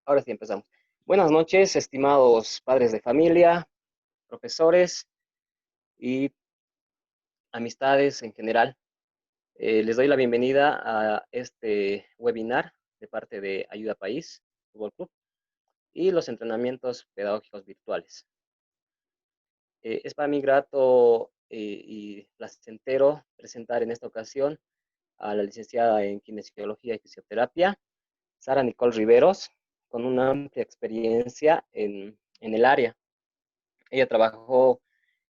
Ahora sí empezamos. Buenas noches, estimados padres de familia, profesores y amistades en general. Les doy la bienvenida a este webinar de parte de Ayuda País Fútbol Club y los entrenamientos pedagógicos virtuales. Es para mí grato y placentero presentar en esta ocasión a la licenciada en Kinesiología y Fisioterapia, Sara Nicole Riveros, con una amplia experiencia en el área. Ella trabajó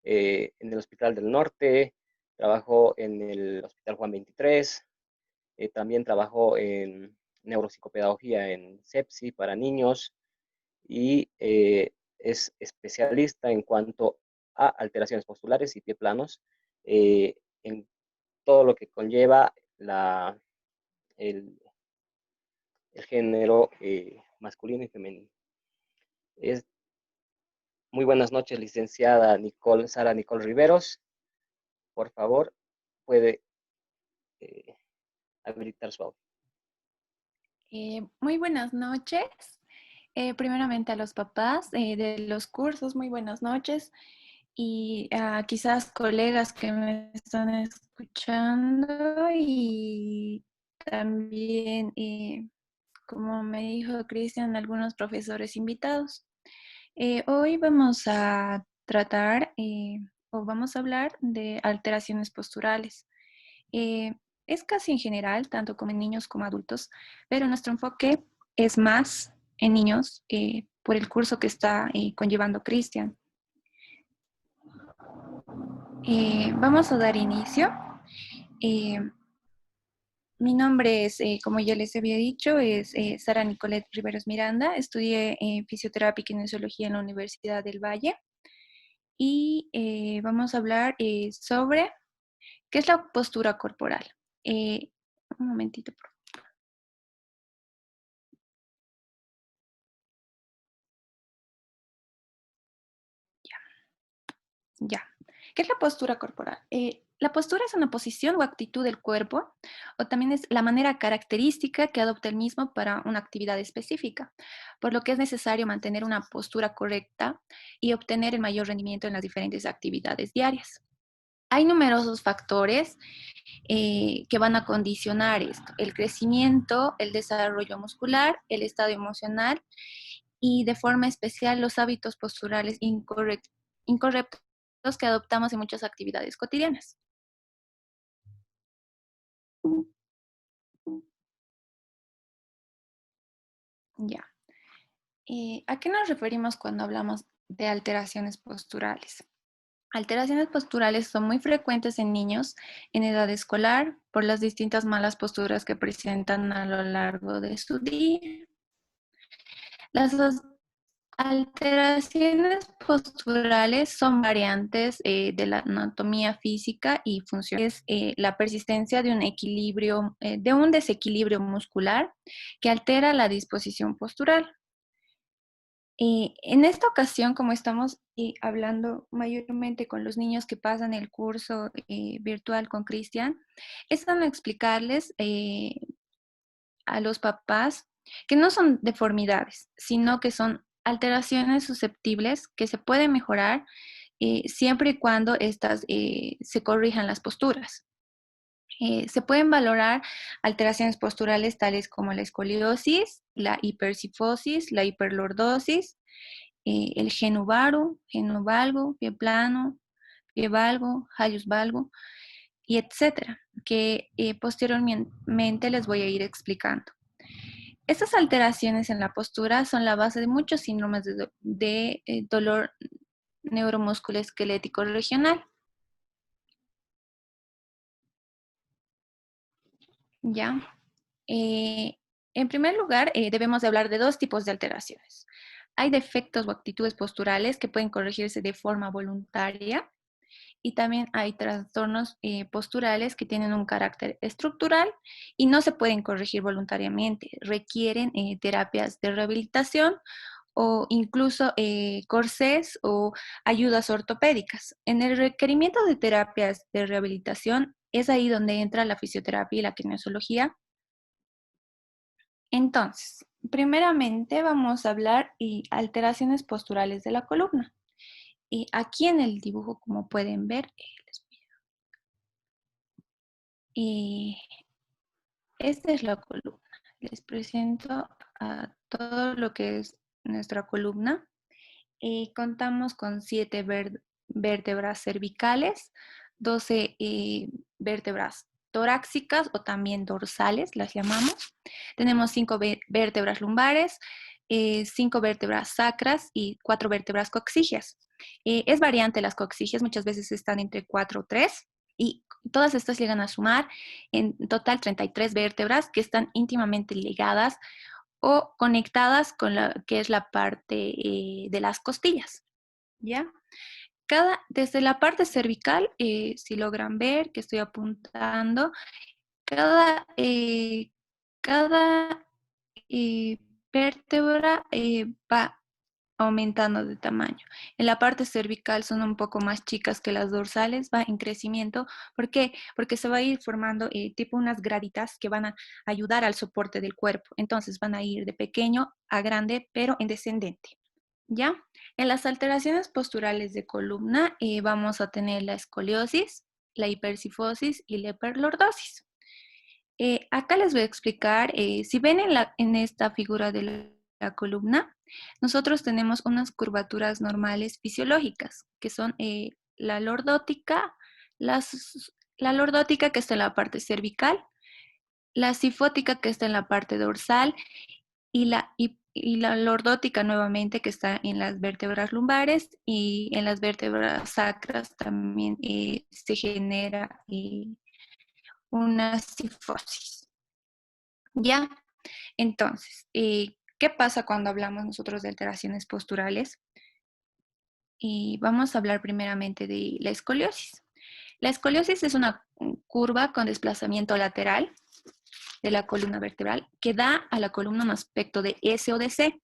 en el Hospital del Norte, trabajó en el Hospital Juan 23, también trabajó en neuropsicopedagogía en CEPSI para niños y es especialista en cuanto a alteraciones postulares y pie planos, en todo lo que conlleva el, el género masculino y femenino. Es, muy buenas noches, licenciada Sara Nicole Riveros. Por favor, puede eh, habilitar su audio. Muy buenas noches. Primeramente a los papás de los cursos, muy buenas noches. Y a quizás colegas que me están escuchando y también, como me dijo Cristian, algunos profesores invitados. Hoy vamos a tratar o vamos a hablar de alteraciones posturales. Eh, es casi en general, tanto como en niños como adultos, pero nuestro enfoque es más en niños por el curso que está conllevando Cristian. Vamos a dar inicio. Eh, Mi nombre es, como ya les había dicho, es Sara Nicolette Riveros Miranda. Estudié fisioterapia y kinesiología en la Universidad del Valle. Y vamos a hablar sobre qué es la postura corporal. Un momentito, por favor. Ya. ¿Qué es la postura corporal? La postura es una posición o actitud del cuerpo, o también es la manera característica que adopta el mismo para una actividad específica, por lo que es necesario mantener una postura correcta y obtener el mayor rendimiento en las diferentes actividades diarias. Hay numerosos factores que van a condicionar esto: el crecimiento, el desarrollo muscular, el estado emocional y de forma especial los hábitos posturales incorrectos que adoptamos en muchas actividades cotidianas. Ya. ¿A qué nos referimos cuando hablamos de alteraciones posturales? Alteraciones posturales son muy frecuentes en niños en edad escolar por las distintas malas posturas que presentan a lo largo de su día. Las alteraciones posturales son variantes de la anatomía física y funciones. La persistencia de un equilibrio, de un desequilibrio muscular que altera la disposición postural. En esta ocasión, como estamos hablando mayormente con los niños que pasan el curso virtual con Cristian, es para explicarles a los papás que no son deformidades, sino que son alteraciones susceptibles que se pueden mejorar siempre y cuando estas se corrijan las posturas. Se pueden valorar alteraciones posturales tales como la escoliosis, la hipercifosis, la hiperlordosis, el genuvalgo, pie plano, pie valgo, hallus valgo, y etcétera, que posteriormente les voy a ir explicando. Estas alteraciones en la postura son la base de muchos síndromes de dolor neuromusculoesquelético regional. ¿Ya? En primer lugar, debemos de hablar de dos tipos de alteraciones. Hay defectos o actitudes posturales que pueden corregirse de forma voluntaria y también hay trastornos posturales que tienen un carácter estructural y no se pueden corregir voluntariamente. Requieren terapias de rehabilitación o incluso corsés o ayudas ortopédicas. En el requerimiento de terapias de rehabilitación es ahí donde entra la fisioterapia y la kinesiología, Entonces, primeramente vamos a hablar y alteraciones posturales de la columna. Y aquí en el dibujo, como pueden ver, y esta es la columna. Les presento a todo lo que es nuestra columna. Contamos con 7 vértebras cervicales, 12 vértebras torácicas o también dorsales, las llamamos. Tenemos 5 vértebras lumbares, 5 vértebras sacras y 4 vértebras coxígeas. Es variante las coxígeas, muchas veces están entre 4 o 3 y todas estas llegan a sumar en total 33 vértebras que están íntimamente ligadas o conectadas con la que es la parte de las costillas, ¿ya? Desde la parte cervical, si logran ver que estoy apuntando, cada, cada vértebra va aumentando de tamaño. En la parte cervical son un poco más chicas que las dorsales, va en crecimiento. ¿Por qué? Porque se va a ir formando tipo unas graditas que van a ayudar al soporte del cuerpo. Entonces van a ir de pequeño a grande, pero en descendente. ¿Ya? En las alteraciones posturales de columna vamos a tener la escoliosis, la hipercifosis y la hiperlordosis. Acá les voy a explicar, si ven en esta figura de la columna, nosotros tenemos unas curvaturas normales fisiológicas, que son la lordótica, la lordótica que está en la parte cervical, la sifótica que está en la parte dorsal y la lordótica nuevamente que está en las vértebras lumbares y en las vértebras sacras también se genera una sifosis. ¿Ya? Entonces, ¿qué pasa cuando hablamos nosotros de alteraciones posturales? Y vamos a hablar primeramente de la escoliosis. La escoliosis es una curva con desplazamiento lateral de la columna vertebral que da a la columna un aspecto de S o de C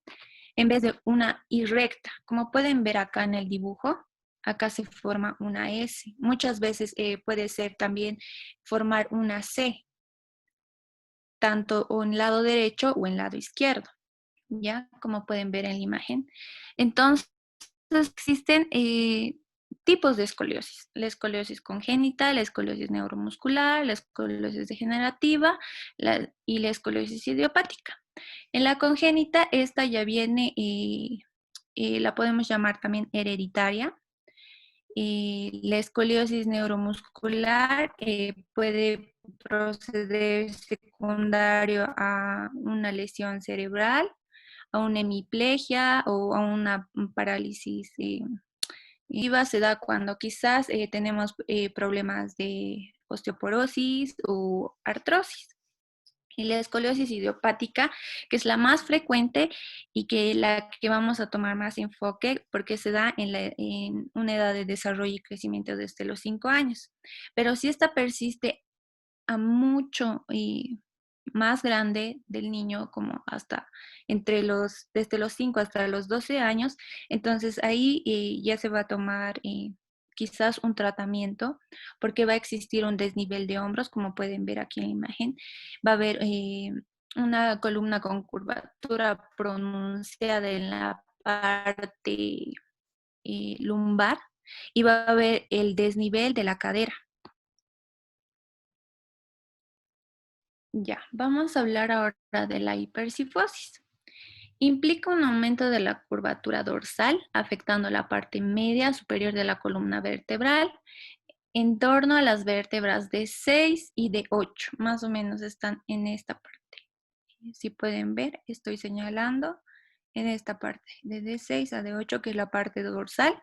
en vez de una Y recta. Como pueden ver acá en el dibujo, acá se forma una S. Muchas veces puede ser también formar una C, tanto en lado derecho o en lado izquierdo. ¿Ya? Como pueden ver en la imagen. Entonces, existen tipos de escoliosis. La escoliosis congénita, la escoliosis neuromuscular, la escoliosis degenerativa y la escoliosis idiopática. En la congénita, esta ya viene, la podemos llamar también hereditaria. La escoliosis neuromuscular puede proceder secundario a una lesión cerebral, a una hemiplegia o a una parálisis IVA. Se da cuando quizás tenemos problemas de osteoporosis o artrosis. Y la escoliosis idiopática, que es la más frecuente y que la que vamos a tomar más enfoque porque se da en una edad de desarrollo y crecimiento desde los 5 años. Pero si esta persiste a mucho y más grande del niño, como hasta desde los 5 hasta los 12 años, entonces ahí ya se va a tomar quizás un tratamiento, porque va a existir un desnivel de hombros, como pueden ver aquí en la imagen. Va a haber una columna con curvatura pronunciada en la parte lumbar y va a haber el desnivel de la cadera. Ya, vamos a hablar ahora de la hipercifosis. Implica un aumento de la curvatura dorsal, afectando la parte media superior de la columna vertebral, en torno a las vértebras de 6 y de 8, más o menos están en esta parte. Si pueden ver, estoy señalando en esta parte, de D6 a D8, que es la parte dorsal.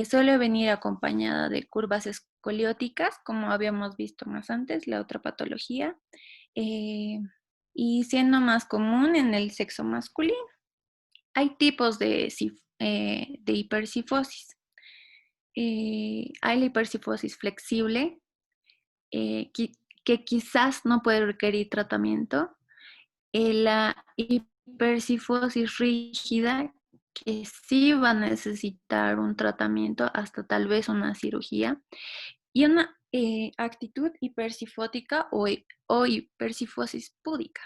Suele venir acompañada de curvas escolióticas, como habíamos visto más antes, la otra patología, eh, y siendo más común en el sexo masculino. Hay tipos de hipercifosis. Hay la hipercifosis flexible, eh, que, que quizás no puede requerir tratamiento. La hipercifosis rígida, que sí va a necesitar un tratamiento, hasta tal vez una cirugía. Y una actitud hipercifótica o hipercifosis púdica,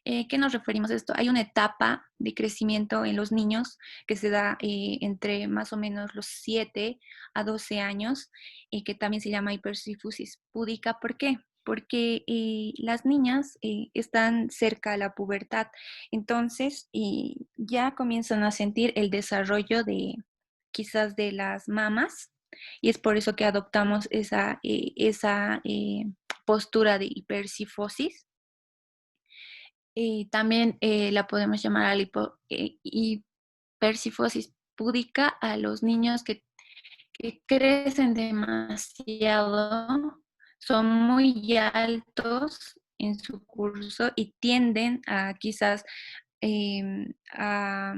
¿Qué nos referimos a esto? Hay una etapa de crecimiento en los niños que se da entre más o menos los 7 a 12 años y que también se llama hipersifusis púdica. ¿Por qué? Porque las niñas están cerca a la pubertad, entonces ya comienzan a sentir el desarrollo de quizás de las mamas y es por eso que adoptamos esa postura de hipersifosis. También la podemos llamar hipersifosis púdica a los niños que crecen demasiado, son muy altos en su curso y tienden a quizás a,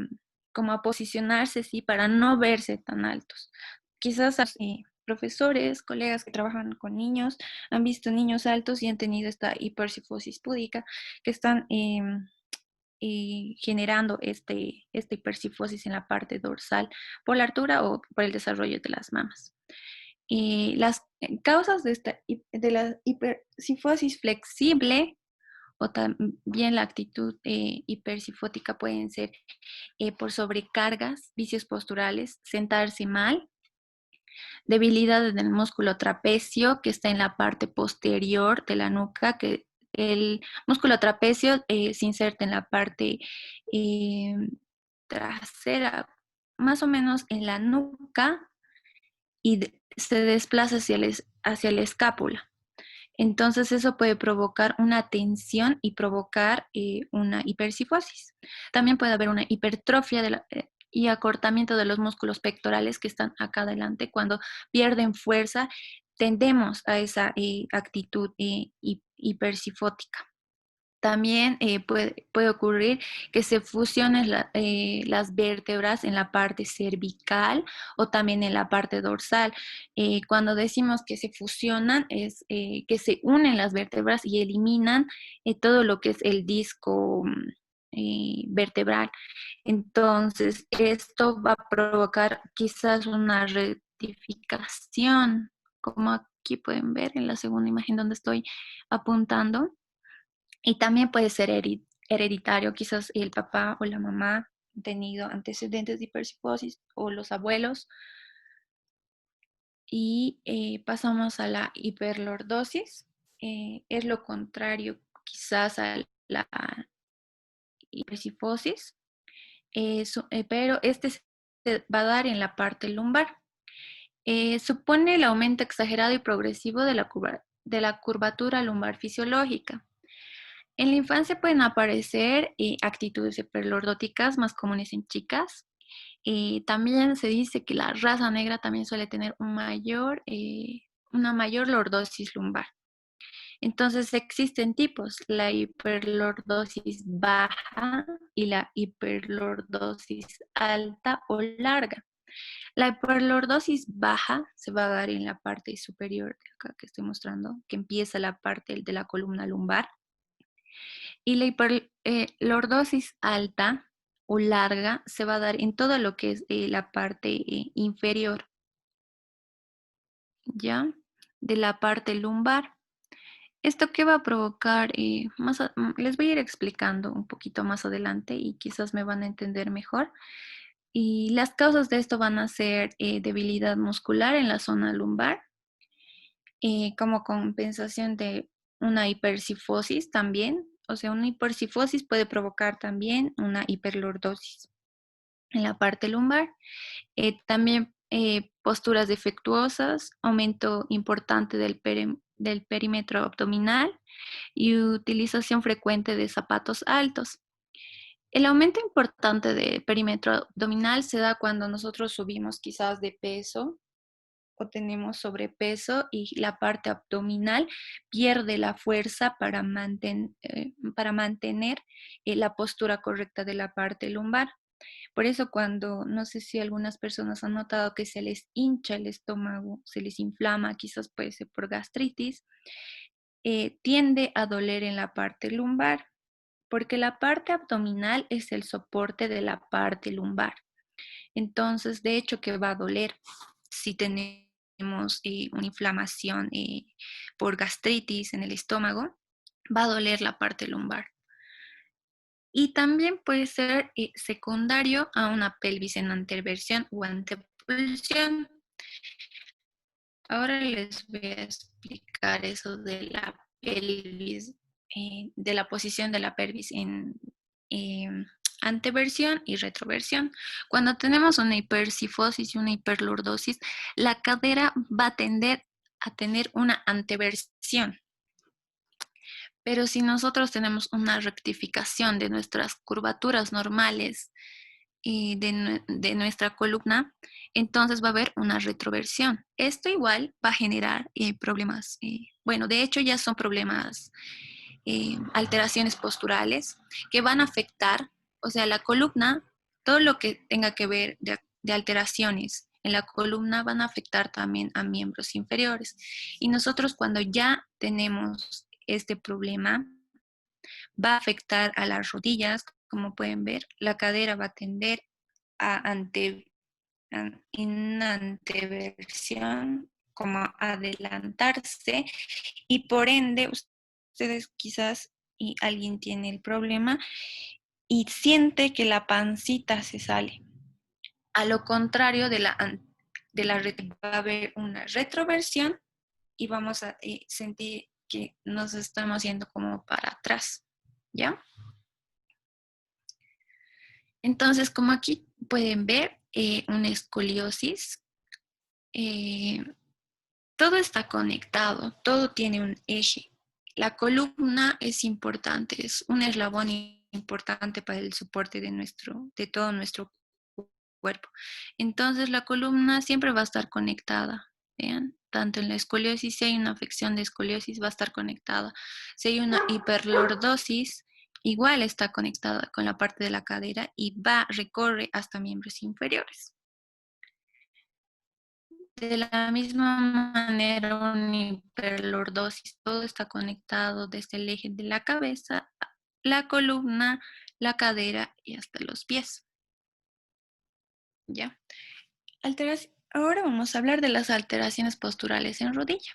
como a posicionarse, sí, para no verse tan altos. Quizás profesores, colegas que trabajan con niños han visto niños altos y han tenido esta hipersifosis púdica que están generando esta hipersifosis en la parte dorsal por la altura o por el desarrollo de las mamas. Y las causas de la hipersifosis flexible o también la actitud hipersifótica pueden ser por sobrecargas, vicios posturales, sentarse mal, debilidad en el músculo trapecio que está en la parte posterior de la nuca, que el músculo trapecio se inserta en la parte eh, trasera, más o menos en la nuca y se desplaza hacia la escápula. Entonces eso puede provocar una tensión y provocar una hipersifosis. También puede haber una hipertrofia y acortamiento de los músculos pectorales que están acá adelante. Cuando pierden fuerza, tendemos a esa actitud hipersifótica. También puede ocurrir que se fusionen las vértebras en la parte cervical o también en la parte dorsal. Cuando decimos que se fusionan es que se unen las vértebras y eliminan todo lo que es el disco vertebral. Entonces, esto va a provocar quizás una rectificación, como aquí pueden ver en la segunda imagen donde estoy apuntando. Y también puede ser hereditario, quizás el papá o la mamá han tenido antecedentes de hipersifosis o los abuelos. Y pasamos a la hiperlordosis. Es lo contrario quizás a la hipersifosis, pero este se va a dar en la parte lumbar. Supone el aumento exagerado y progresivo de la curvatura lumbar fisiológica. En la infancia pueden aparecer actitudes hiperlordóticas más comunes en chicas. También se dice que la raza negra también suele tener una mayor lordosis lumbar. Entonces existen tipos, la hiperlordosis baja y la hiperlordosis alta o larga. La hiperlordosis baja se va a dar en la parte superior, acá que estoy mostrando, que empieza la parte de la columna lumbar. Y la hiperlordosis alta o larga se va a dar en todo lo que es la parte inferior, ¿ya? De la parte lumbar. ¿Esto qué va a provocar? Les voy a ir explicando un poquito más adelante y quizás me van a entender mejor. Y las causas de esto van a ser debilidad muscular en la zona lumbar, como compensación de una hipersifosis también. O sea, una hipersifosis puede provocar también una hiperlordosis en la parte lumbar. También posturas defectuosas, aumento importante del perímetro abdominal y utilización frecuente de zapatos altos. El aumento importante del perímetro abdominal se da cuando nosotros subimos quizás de peso o tenemos sobrepeso y la parte abdominal pierde la fuerza para mantener la postura correcta de la parte lumbar. Por eso cuando, no sé si algunas personas han notado que se les hincha el estómago, se les inflama, quizás puede ser por gastritis, tiende a doler en la parte lumbar, porque la parte abdominal es el soporte de la parte lumbar. Entonces, de hecho que va a doler si tenemos una inflamación por gastritis en el estómago, va a doler la parte lumbar. Y también puede ser secundario a una pelvis en anteversión o antepulsión. Ahora les voy a explicar eso de la pelvis, de la posición de la pelvis en eh, anteversión y retroversión. Cuando tenemos una hipercifosis y una hiperlordosis, la cadera va a tender a tener una anteversión. Pero si nosotros tenemos una rectificación de nuestras curvaturas normales y de nuestra columna, entonces va a haber una retroversión. Esto igual va a generar problemas, bueno, de hecho ya son problemas, alteraciones posturales que van a afectar, o sea, la columna, todo lo que tenga que ver de alteraciones en la columna van a afectar también a miembros inferiores. Y nosotros cuando ya tenemos este problema, va a afectar a las rodillas, como pueden ver, la cadera va a tender a en anteversión, como a adelantarse, y por ende ustedes quizás y alguien tiene el problema y siente que la pancita se sale. A lo contrario va a haber una retroversión y vamos a sentir que nos estamos yendo como para atrás, ¿ya? Entonces, como aquí pueden ver, una escoliosis, eh, todo está conectado, todo tiene un eje. La columna es importante, es un eslabón importante para el soporte de todo nuestro cuerpo. Entonces, la columna siempre va a estar conectada, ¿vean? Tanto en la escoliosis, si hay una afección de escoliosis, va a estar conectada. Si hay una hiperlordosis, igual está conectada con la parte de la cadera y recorre hasta miembros inferiores. De la misma manera, una hiperlordosis, todo está conectado desde el eje de la cabeza, la columna, la cadera y hasta los pies. ¿Ya? Ahora vamos a hablar de las alteraciones posturales en rodilla.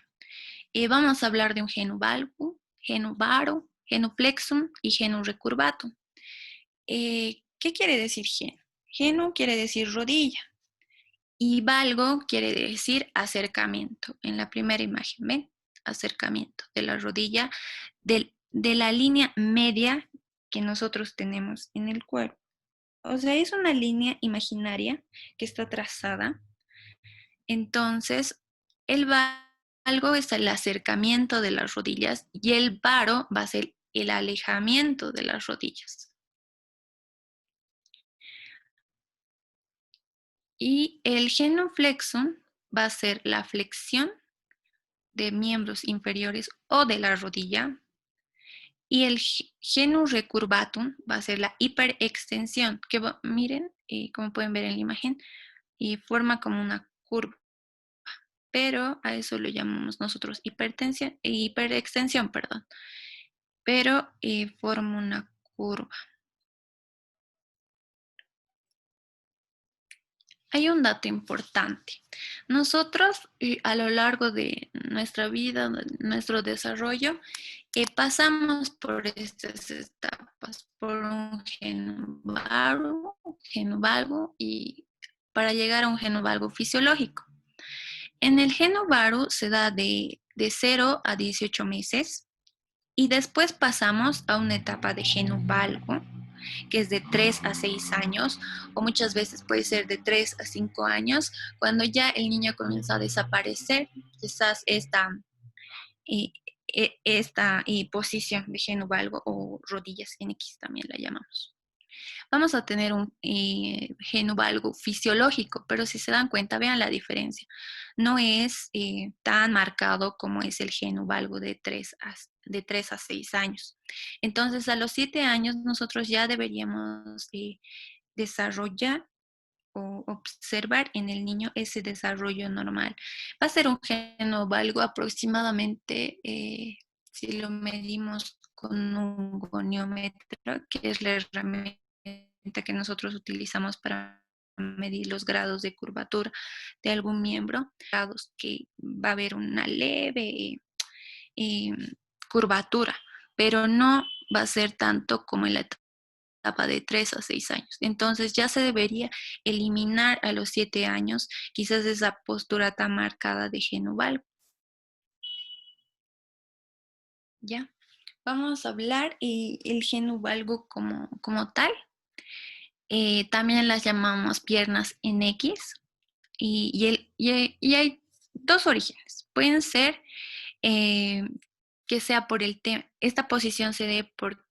Vamos a hablar de un genu valgus, genu varo, genu flexum y genu recurvatum. ¿Qué quiere decir genu? Genu quiere decir rodilla y valgo quiere decir acercamiento. En la primera imagen, ¿ven? Acercamiento de la rodilla, de la línea media que nosotros tenemos en el cuerpo. O sea, es una línea imaginaria que está trazada. Entonces, el valgo es el acercamiento de las rodillas y el varo va a ser el alejamiento de las rodillas. Y el genuflexum va a ser la flexión de miembros inferiores o de la rodilla. Y el genu recurvatum va a ser la hiperextensión, que miren, como pueden ver en la imagen, y forma como una curva. Pero a eso lo llamamos nosotros hiperextensión, perdón. Pero forma una curva. Hay un dato importante. Nosotros a lo largo de nuestra vida, de nuestro desarrollo, pasamos por estas etapas, por un genovalgo y para llegar a un genovalgo fisiológico. En el genovalgo se da de 0 a 18 meses y después pasamos a una etapa de genovalgo que es de 3 a 6 años, o muchas veces puede ser de 3 a 5 años, cuando ya el niño comienza a desaparecer, quizás eh, esta posición de genovalgo o rodillas en X también la llamamos. Vamos a tener un genovalgo fisiológico, pero si se dan cuenta, vean la diferencia. No es tan marcado como es el genovalgo de 3 a 6 años. Entonces, a los 7 años nosotros ya deberíamos desarrollar o observar en el niño ese desarrollo normal. Va a ser un genovalgo aproximadamente, si lo medimos con un goniómetro, que es la herramienta que nosotros utilizamos para medir los grados de curvatura de algún miembro, grados que va a haber una leve eh, curvatura, pero no va a ser tanto como en la etapa de 3 a 6 años. Entonces ya se debería eliminar a los 7 años quizás esa postura tan marcada de geno-valgo. ¿Ya? Vamos a hablar el geno-valgo como tal. También las llamamos piernas en X y hay dos orígenes. Pueden ser que sea por el tema, esta posición se dé por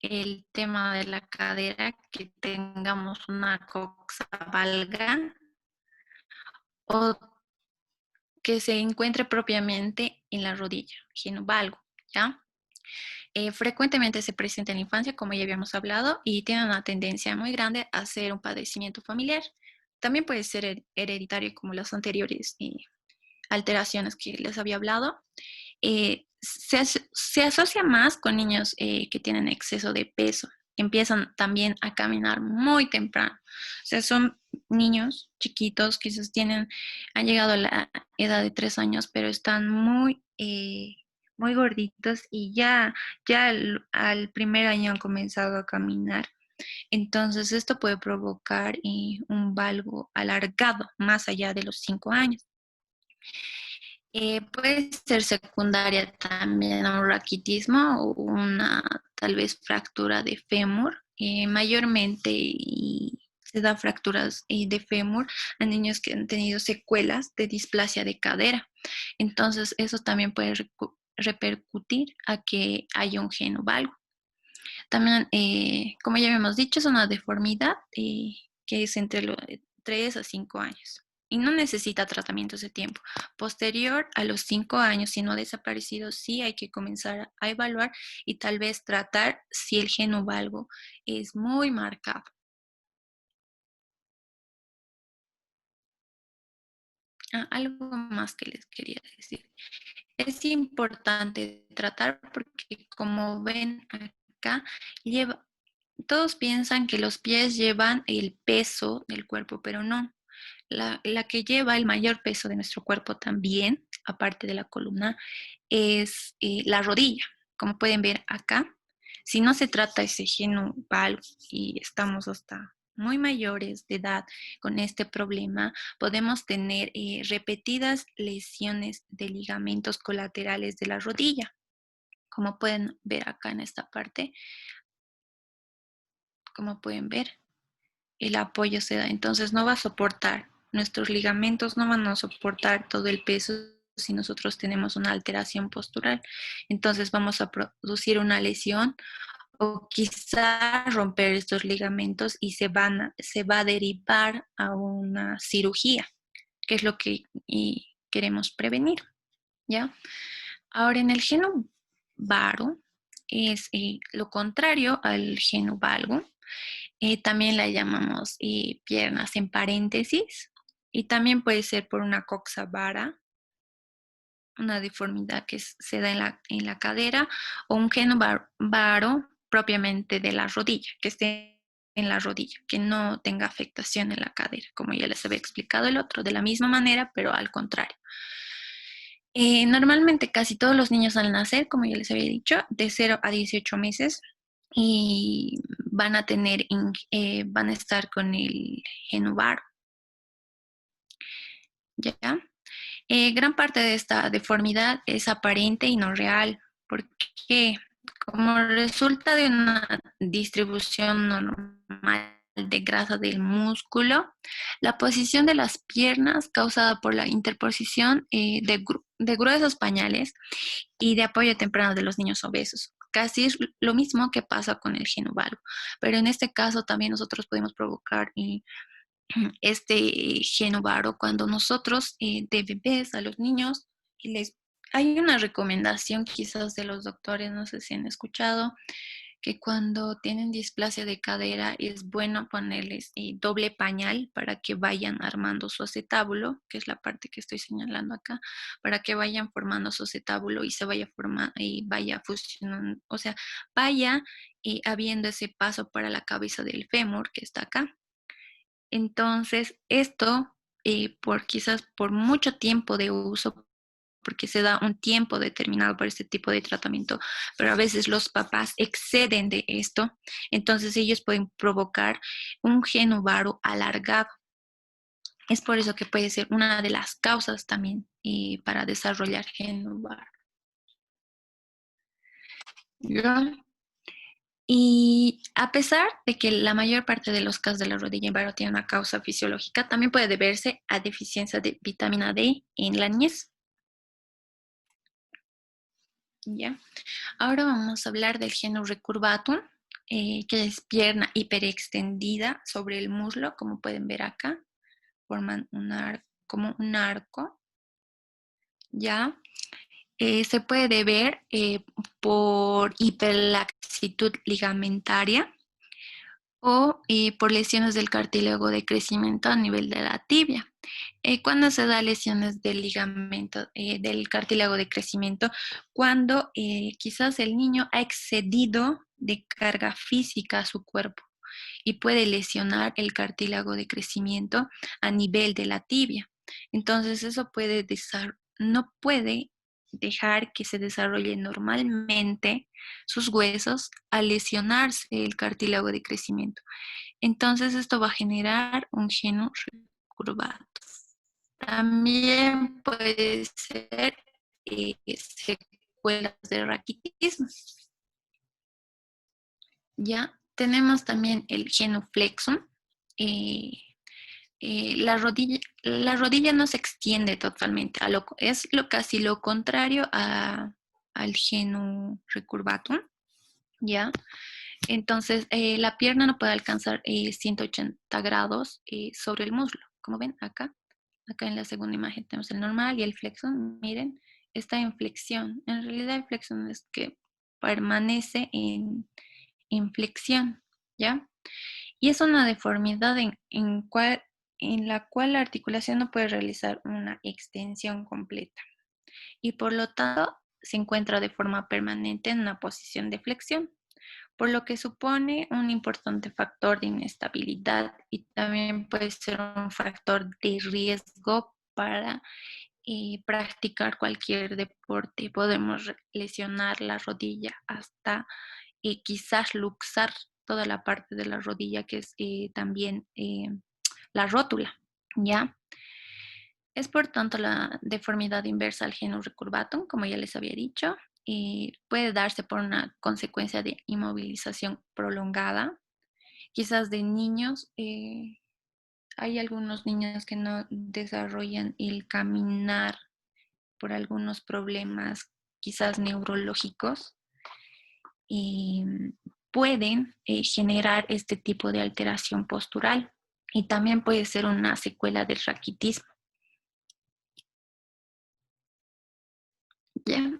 el tema de la cadera, que tengamos una coxa valga o que se encuentre propiamente en la rodilla, genovalgo, ¿ya? Frecuentemente se presenta en la infancia, como ya habíamos hablado, y tiene una tendencia muy grande a ser un padecimiento familiar. También puede ser hereditario, como las anteriores alteraciones que les había hablado. Se asocia más con niños que tienen exceso de peso, que empiezan también a caminar muy temprano. O sea, son niños chiquitos, quizás han llegado a la edad de 3 años, pero están muy gorditos y ya al primer año han comenzado a caminar. Entonces, esto puede provocar un valgo alargado más allá de los 5 años. Puede ser secundaria también a un raquitismo o una tal vez fractura de fémur. Mayormente se da fracturas de fémur a niños que han tenido secuelas de displasia de cadera. Entonces, eso también puede repercutir a que haya un geno-valgo. También, como ya habíamos dicho, es una deformidad que es entre los 3 a 5 años y no necesita tratamientos de tiempo. Posterior a los 5 años, si no ha desaparecido, sí hay que comenzar a evaluar y tal vez tratar si el geno-valgo es muy marcado. Algo más que les quería decir. Es importante tratar porque, como ven acá, todos piensan que los pies llevan el peso del cuerpo, pero no. La que lleva el mayor peso de nuestro cuerpo también, aparte de la columna, es la rodilla. Como pueden ver acá, si no se trata ese geno-valgo y estamos hasta muy mayores de edad con este problema, podemos tener repetidas lesiones de ligamentos colaterales de la rodilla. Como pueden ver acá en esta parte, como pueden ver, el apoyo se da. Entonces no va a soportar, nuestros ligamentos no van a soportar todo el peso si nosotros tenemos una alteración postural. Entonces vamos a producir una lesión o quizá romper estos ligamentos y se va a derivar a una cirugía, que es lo que queremos prevenir, ¿ya? Ahora, en el geno varo es lo contrario al geno valgo. También la llamamos piernas en paréntesis y también puede ser por una coxa vara, una deformidad que se da en la cadera, o un geno varo propiamente de la rodilla, que esté en la rodilla, que no tenga afectación en la cadera, como ya les había explicado el otro, de la misma manera, pero al contrario. Normalmente casi todos los niños al nacer, como ya les había dicho, de 0 a 18 meses y van a van a estar con el genovar, ¿ya? Gran parte de esta deformidad es aparente y no real, porque como resulta de una distribución normal de grasa del músculo, la posición de las piernas causada por la interposición de gruesos pañales y de apoyo temprano de los niños obesos. Casi es lo mismo que pasa con el genovalgo, pero en este caso también nosotros podemos provocar este genovaro cuando nosotros de bebés a los niños hay una recomendación quizás de los doctores, no sé si han escuchado, que cuando tienen displasia de cadera es bueno ponerles doble pañal para que vayan armando su acetábulo, que es la parte que estoy señalando acá, para que vayan formando su acetábulo y se vaya formando y vaya fusionando, o sea, vaya habiendo ese paso para la cabeza del fémur que está acá. Entonces, esto, quizás por mucho tiempo de uso, porque se da un tiempo determinado para este tipo de tratamiento, pero a veces los papás exceden de esto, entonces ellos pueden provocar un geno varo alargado. Es por eso que puede ser una de las causas también para desarrollar geno varo. ¿Ya? Y a pesar de que la mayor parte de los casos de la rodilla en varo tiene una causa fisiológica, también puede deberse a deficiencia de vitamina D en la niñez. ¿Ya? Ahora vamos a hablar del geno recurvatum, que es pierna hiperextendida sobre el muslo, como pueden ver acá, forman como un arco, ¿ya? Se puede deber por hiperlaxitud ligamentaria o por lesiones del cartílago de crecimiento a nivel de la tibia. Cuando se da lesiones del ligamento, del cartílago de crecimiento, cuando quizás el niño ha excedido de carga física a su cuerpo y puede lesionar el cartílago de crecimiento a nivel de la tibia. Entonces eso no puede dejar que se desarrolle normalmente sus huesos al lesionarse el cartílago de crecimiento. Entonces esto va a generar un geno recurvado. También puede ser secuelas de raquitismo. Ya tenemos también el genuflexum. Eh, la rodilla no se extiende totalmente, casi lo contrario al genu recurvatum, ¿ya? Entonces, la pierna no puede alcanzar 180 grados sobre el muslo, como ven acá. Acá en la segunda imagen tenemos el normal y el flexum, miren, está en flexión. En realidad el flexum es que permanece en flexión, ¿ya? Y es una deformidad en la cual la articulación no puede realizar una extensión completa y por lo tanto se encuentra de forma permanente en una posición de flexión, por lo que supone un importante factor de inestabilidad y también puede ser un factor de riesgo para practicar cualquier deporte. Podemos lesionar la rodilla hasta quizás luxar toda la parte de la rodilla, que es también la rótula, ¿ya? Es por tanto la deformidad inversa al genu recurvatum, como ya les había dicho, y puede darse por una consecuencia de inmovilización prolongada. Quizás de niños, hay algunos niños que no desarrollan el caminar por algunos problemas quizás neurológicos y pueden generar este tipo de alteración postural y también puede ser una secuela del raquitismo. ¿Ya?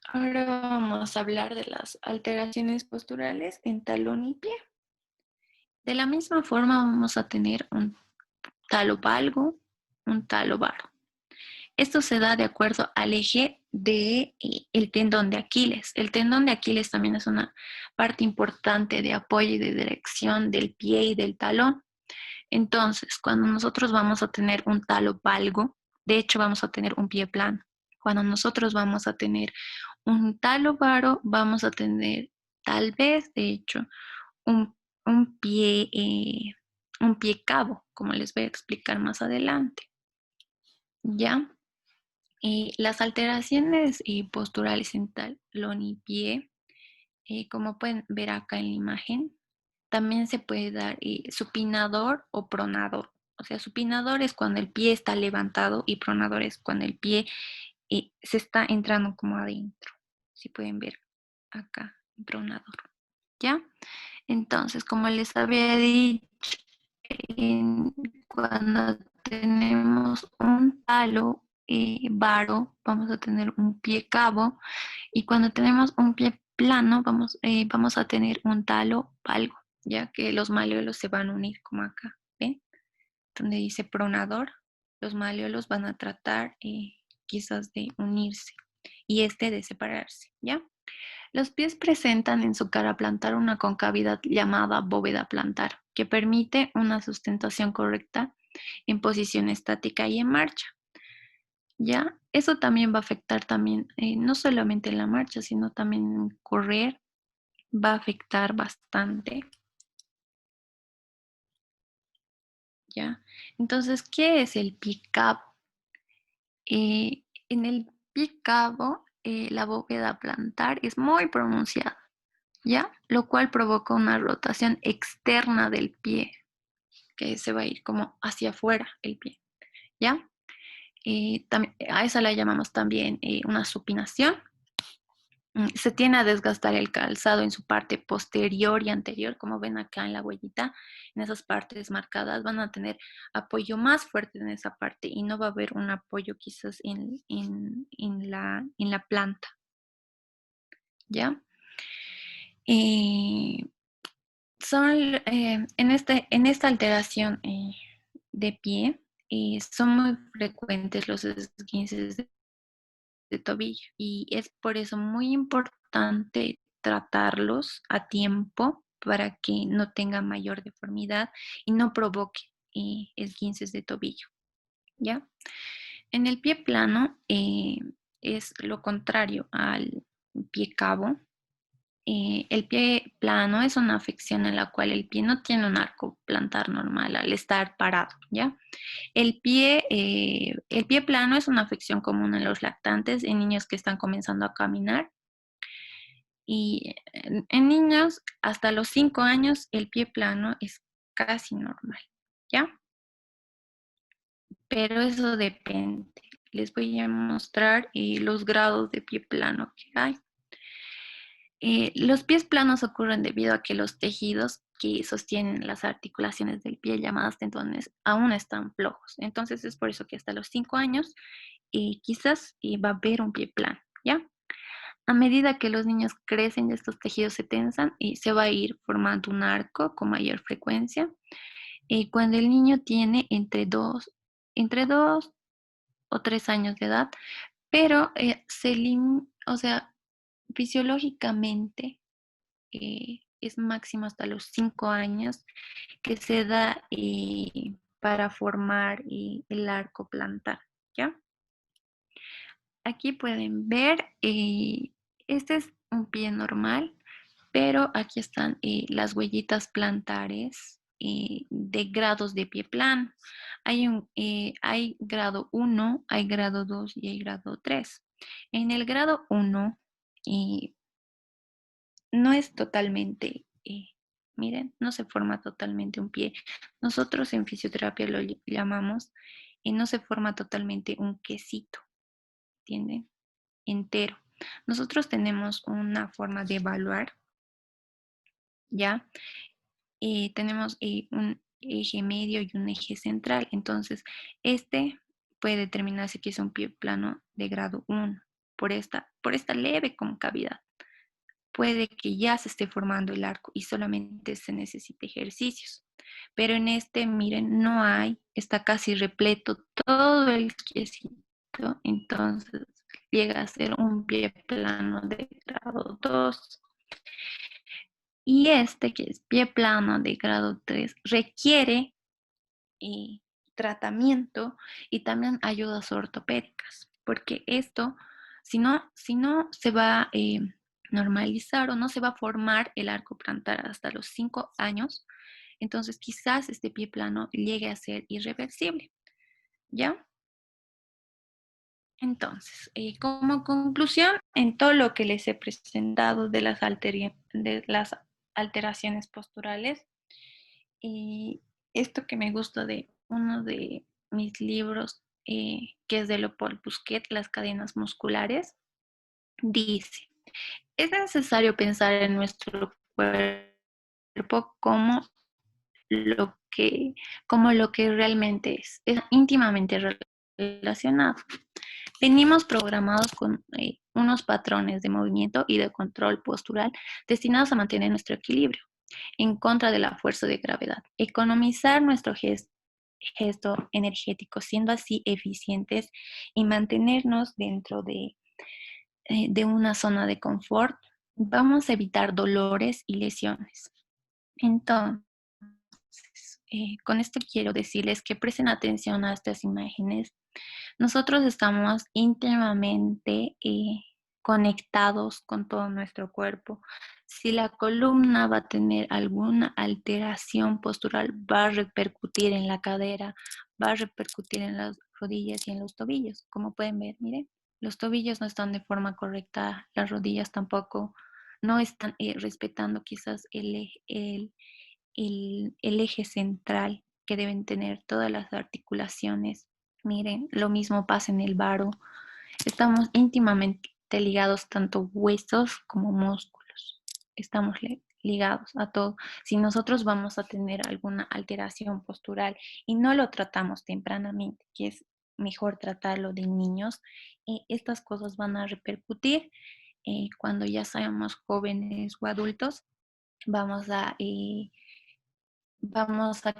Ahora vamos a hablar de las alteraciones posturales en talón y pie. De la misma forma vamos a tener un talo valgo, un talo varo. Esto se da de acuerdo al eje de el tendón de Aquiles. El tendón de Aquiles también es una parte importante de apoyo y de dirección del pie y del talón. Entonces, cuando nosotros vamos a tener un talo valgo, de hecho vamos a tener un pie plano. Cuando nosotros vamos a tener un talo varo, vamos a tener tal vez, de hecho, un, un pie, un pie cabo, como les voy a explicar más adelante. ¿Ya? Las alteraciones posturales en talón y pie, como pueden ver acá en la imagen, también se puede dar supinador o pronador. O sea, supinador es cuando el pie está levantado y pronador es cuando el pie se está entrando como adentro. Si pueden ver acá, pronador. ¿Ya? Entonces, como les había dicho, cuando tenemos un talo varo, vamos a tener un pie cabo, y cuando tenemos un pie plano, vamos a tener un talo valgo, ya que los malleolos se van a unir, como acá, ¿ven? Donde dice pronador, los malleolos van a tratar quizás de unirse y de separarse, ¿ya? Los pies presentan en su cara plantar una concavidad llamada bóveda plantar, que permite una sustentación correcta en posición estática y en marcha. ¿ya? Eso también va a afectar también, no solamente en la marcha, sino también en correr, va a afectar bastante, ¿ya? Entonces, ¿qué es el pie cabo? En el pie cabo, la bóveda plantar es muy pronunciada, ¿ya? Lo cual provoca una rotación externa del pie, que se va a ir como hacia afuera el pie, ¿ya? A esa la llamamos también una supinación. Se tiende a desgastar el calzado en su parte posterior y anterior, como ven acá en la huellita, en esas partes marcadas van a tener apoyo más fuerte en esa parte y no va a haber un apoyo quizás en la planta, ¿ya? Eh, en esta alteración de pie, son muy frecuentes los esguinces de tobillo y es por eso muy importante tratarlos a tiempo para que no tenga mayor deformidad y no provoque esguinces de tobillo, ¿ya? En el pie plano es lo contrario al pie cabo. El pie plano es una afección en la cual el pie no tiene un arco plantar normal al estar parado, ¿ya? El pie plano es una afección común en los lactantes, en niños que están comenzando a caminar. Y en niños hasta los 5 años el pie plano es casi normal, ¿ya? Pero eso depende. Les voy a mostrar los grados de pie plano que hay. Los pies planos ocurren debido a que los tejidos que sostienen las articulaciones del pie, llamadas tendones, aún están flojos. Entonces es por eso que hasta los 5 años quizás va a haber un pie plano, ¿ya? A medida que los niños crecen, estos tejidos se tensan y se va a ir formando un arco con mayor frecuencia. Cuando el niño tiene entre dos o 3 años de edad, pero o sea, fisiológicamente es máximo hasta los 5 años que se da para formar el arco plantar, ¿ya? Aquí pueden ver, este es un pie normal, pero aquí están las huellitas plantares de grados de pie plano. Hay grado 1, hay grado 2 y hay grado 3. En el grado 1 no es totalmente, miren, no se forma totalmente un pie. Nosotros en fisioterapia lo llamamos, no se forma totalmente un quesito, ¿entienden? Entero. Nosotros tenemos una forma de evaluar, ¿ya? Tenemos un eje medio y un eje central. Entonces, este puede determinarse que es un pie plano de grado 1 por esta leve concavidad. Puede que ya se esté formando el arco y solamente se necesite ejercicios. Pero en este, miren, no hay, está casi repleto todo el quiecito, entonces llega a ser un pie plano de grado 2. Y este, que es pie plano de grado 3, requiere eh, tratamiento y también ayudas ortopédicas, porque esto, si no se va a normalizar o no se va a formar el arco plantar hasta los 5 años, entonces quizás este pie plano llegue a ser irreversible, ¿ya? Entonces, como conclusión, en todo lo que les he presentado de las alteraciones posturales, y esto que me gusta de uno de mis libros, que es de Leopold Busquet, Las cadenas musculares, dice, es necesario pensar en nuestro cuerpo lo que, como lo que realmente es íntimamente relacionado. Venimos programados con unos patrones de movimiento y de control postural destinados a mantener nuestro equilibrio en contra de la fuerza de gravedad. Economizar nuestro gesto energético, siendo así eficientes y mantenernos dentro de una zona de confort, vamos a evitar dolores y lesiones. Entonces, Con esto quiero decirles que presten atención a estas imágenes. Nosotros estamos íntimamente conectados con todo nuestro cuerpo. Si la columna va a tener alguna alteración postural, va a repercutir en la cadera, va a repercutir en las rodillas y en los tobillos. Como pueden ver, miren, los tobillos no están de forma correcta, las rodillas tampoco, no están respetando quizás el eje central que deben tener todas las articulaciones. Miren, lo mismo pasa en el varo. Estamos íntimamente ligados tanto huesos como músculos. Estamos ligados a todo. Si nosotros vamos a tener alguna alteración postural y no lo tratamos tempranamente, que es mejor tratarlo de niños, estas cosas van a repercutir cuando ya seamos jóvenes o adultos. Vamos a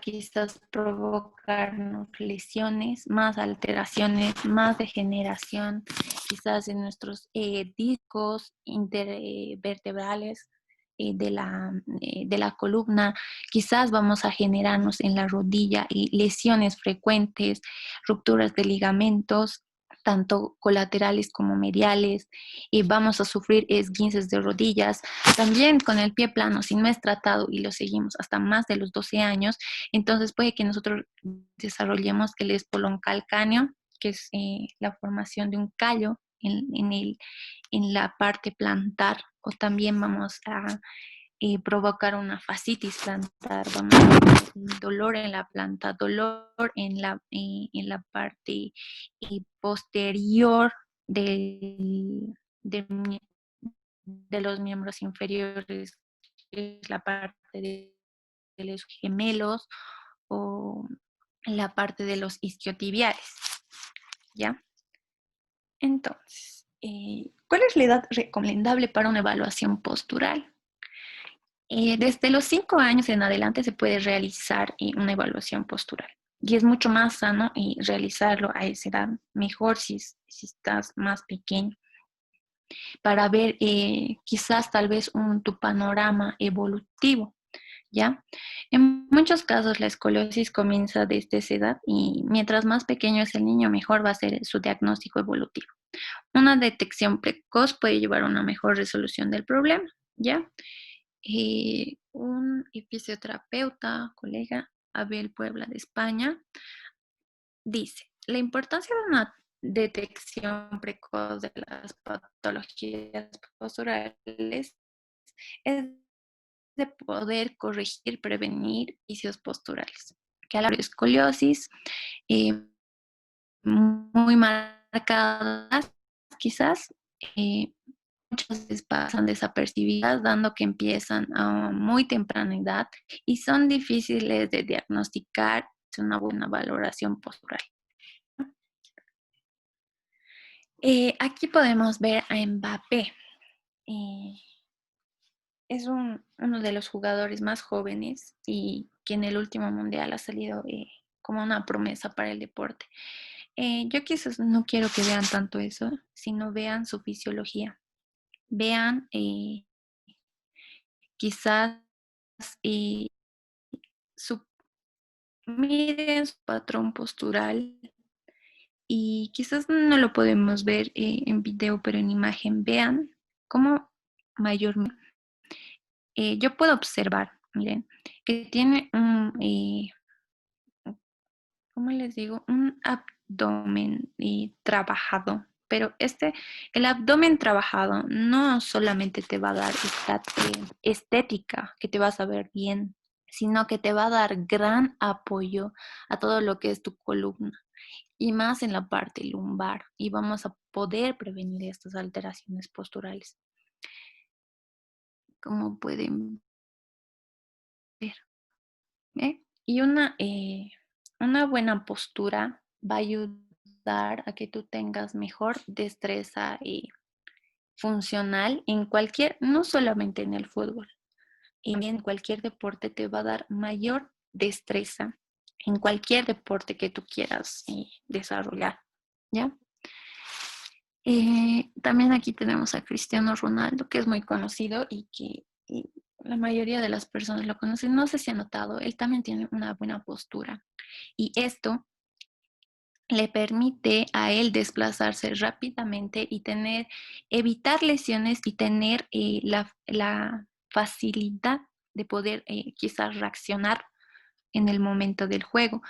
quizás provocarnos lesiones, más alteraciones, más degeneración, quizás en nuestros discos intervertebrales de la columna, quizás vamos a generarnos en la rodilla y lesiones frecuentes, rupturas de ligamentos, tanto colaterales como mediales, y vamos a sufrir esguinces de rodillas. También con el pie plano, si no es tratado y lo seguimos hasta más de los 12 años, entonces puede que nosotros desarrollemos el espolón calcáneo, que es la formación de un callo en la parte plantar, o también vamos a provocar una fascitis plantar, vamos a tener dolor en la planta, dolor en la parte posterior de, de los miembros inferiores, que es la parte de los gemelos o la parte de los isquiotibiales, ¿ya? Entonces, ¿cuál es la edad recomendable para una evaluación postural? Desde los 5 años en adelante se puede realizar una evaluación postural. Y es mucho más sano realizarlo a esa edad, mejor si estás más pequeño, para ver quizás tal vez tu panorama evolutivo, ¿ya? En muchos casos la escoliosis comienza desde esa edad y mientras más pequeño es el niño, mejor va a ser su diagnóstico evolutivo. Una detección precoz puede llevar a una mejor resolución del problema, ¿ya? Un fisioterapeuta, colega, Abel Puebla de España, dice, la importancia de una detección precoz de las patologías posturales es de poder corregir, prevenir vicios posturales, que a la escoliosis muy marcadas, quizás, muchas veces pasan desapercibidas, dando que empiezan a muy temprana edad y son difíciles de diagnosticar sin una buena valoración postural. Aquí podemos ver a Mbappé. Es uno de los jugadores más jóvenes y que en el último mundial ha salido como una promesa para el deporte. Yo quizás no quiero que vean tanto eso, sino vean su fisiología. Vean quizás eh, su, miren su patrón postural y quizás no lo podemos ver en video, pero en imagen. Vean cómo mayormente yo puedo observar, miren, que tiene ¿cómo les digo? Un abdomen trabajado. Pero el abdomen trabajado no solamente te va a dar esta estética, que te vas a ver bien, sino que te va a dar gran apoyo a todo lo que es tu columna y más en la parte lumbar. Y vamos a poder prevenir estas alteraciones posturales. Como pueden ver. Y una buena postura va a ayudar a que tú tengas mejor destreza funcional en cualquier, no solamente en el fútbol, en cualquier deporte te va a dar mayor destreza en cualquier deporte que tú quieras desarrollar, ¿ya? También aquí tenemos a Cristiano Ronaldo, que es muy conocido y que la mayoría de las personas lo conocen, no sé si ha notado, él también tiene una buena postura. Y esto le permite a él desplazarse rápidamente y evitar lesiones y tener la facilidad de poder quizás reaccionar en el momento del juego.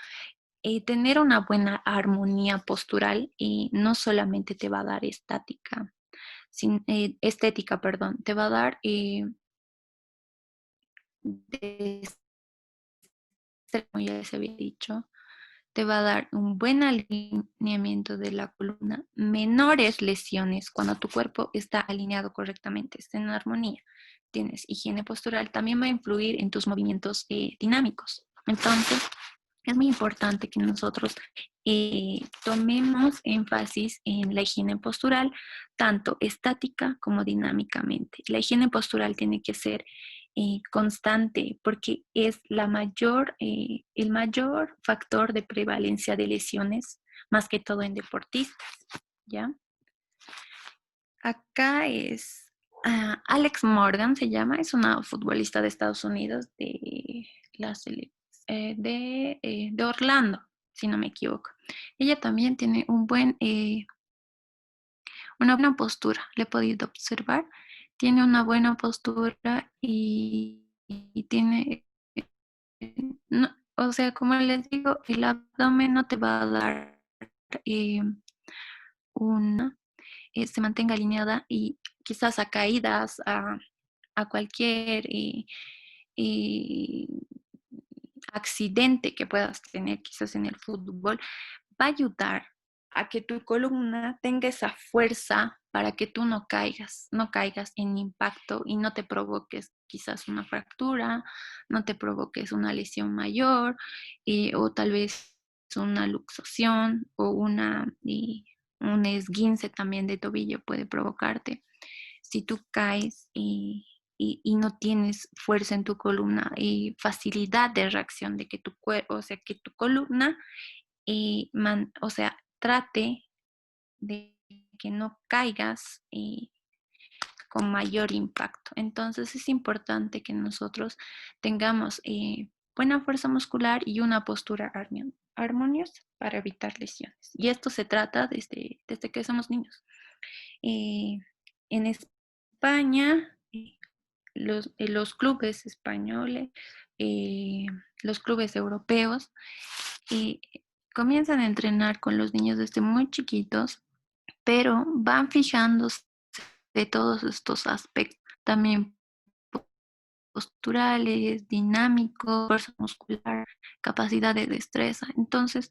Tener una buena armonía postural no solamente te va a dar estética, perdón, te va a dar como ya les había dicho, te va a dar un buen alineamiento de la columna, menores lesiones cuando tu cuerpo está alineado correctamente, está en armonía. Tienes higiene postural, también va a influir en tus movimientos dinámicos. Entonces, es muy importante que nosotros tomemos énfasis en la higiene postural, tanto estática como dinámicamente. La higiene postural tiene que ser constante porque es el mayor factor de prevalencia de lesiones, más que todo en deportistas, ¿ya? Acá es Alex Morgan, se llama, es una futbolista de Estados Unidos la de Orlando, si no me equivoco. Ella también tiene una buena postura, le he podido observar. Tiene una buena postura y tiene, o sea, como les digo, el abdomen no te va a dar eh, una, se mantenga alineada y quizás a caídas, a cualquier eh, accidente que puedas tener quizás en el fútbol, va a ayudar a que tu columna tenga esa fuerza para que tú no caigas en impacto y no te provoques quizás una fractura, no te provoques una lesión mayor o tal vez una luxación o un esguince también de tobillo puede provocarte. Si tú caes y no tienes fuerza en tu columna y facilidad de reacción de que tu cuerpo, o sea, que tu columna, o sea, trate de que no caigas con mayor impacto. Entonces es importante que nosotros tengamos buena fuerza muscular y una postura armoniosa para evitar lesiones. Y esto se trata desde que somos niños. En España, los clubes españoles, eh, los clubes europeos, eh, comienzan a entrenar con los niños desde muy chiquitos, pero van fijándose de todos estos aspectos, también posturales, dinámicos, fuerza muscular, capacidad de destreza. Entonces,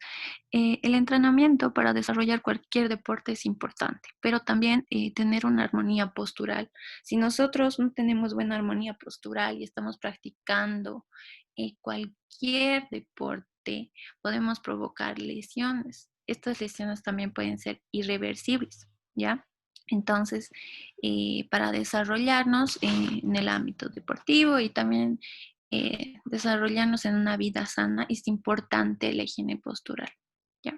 el entrenamiento para desarrollar cualquier deporte es importante, pero también tener una armonía postural. Si nosotros no tenemos buena armonía postural y estamos practicando cualquier deporte, podemos provocar lesiones. Estas lesiones también pueden ser irreversibles, ¿ya? Entonces, para desarrollarnos en el ámbito deportivo y también desarrollarnos en una vida sana, es importante la higiene postural. ¿Ya?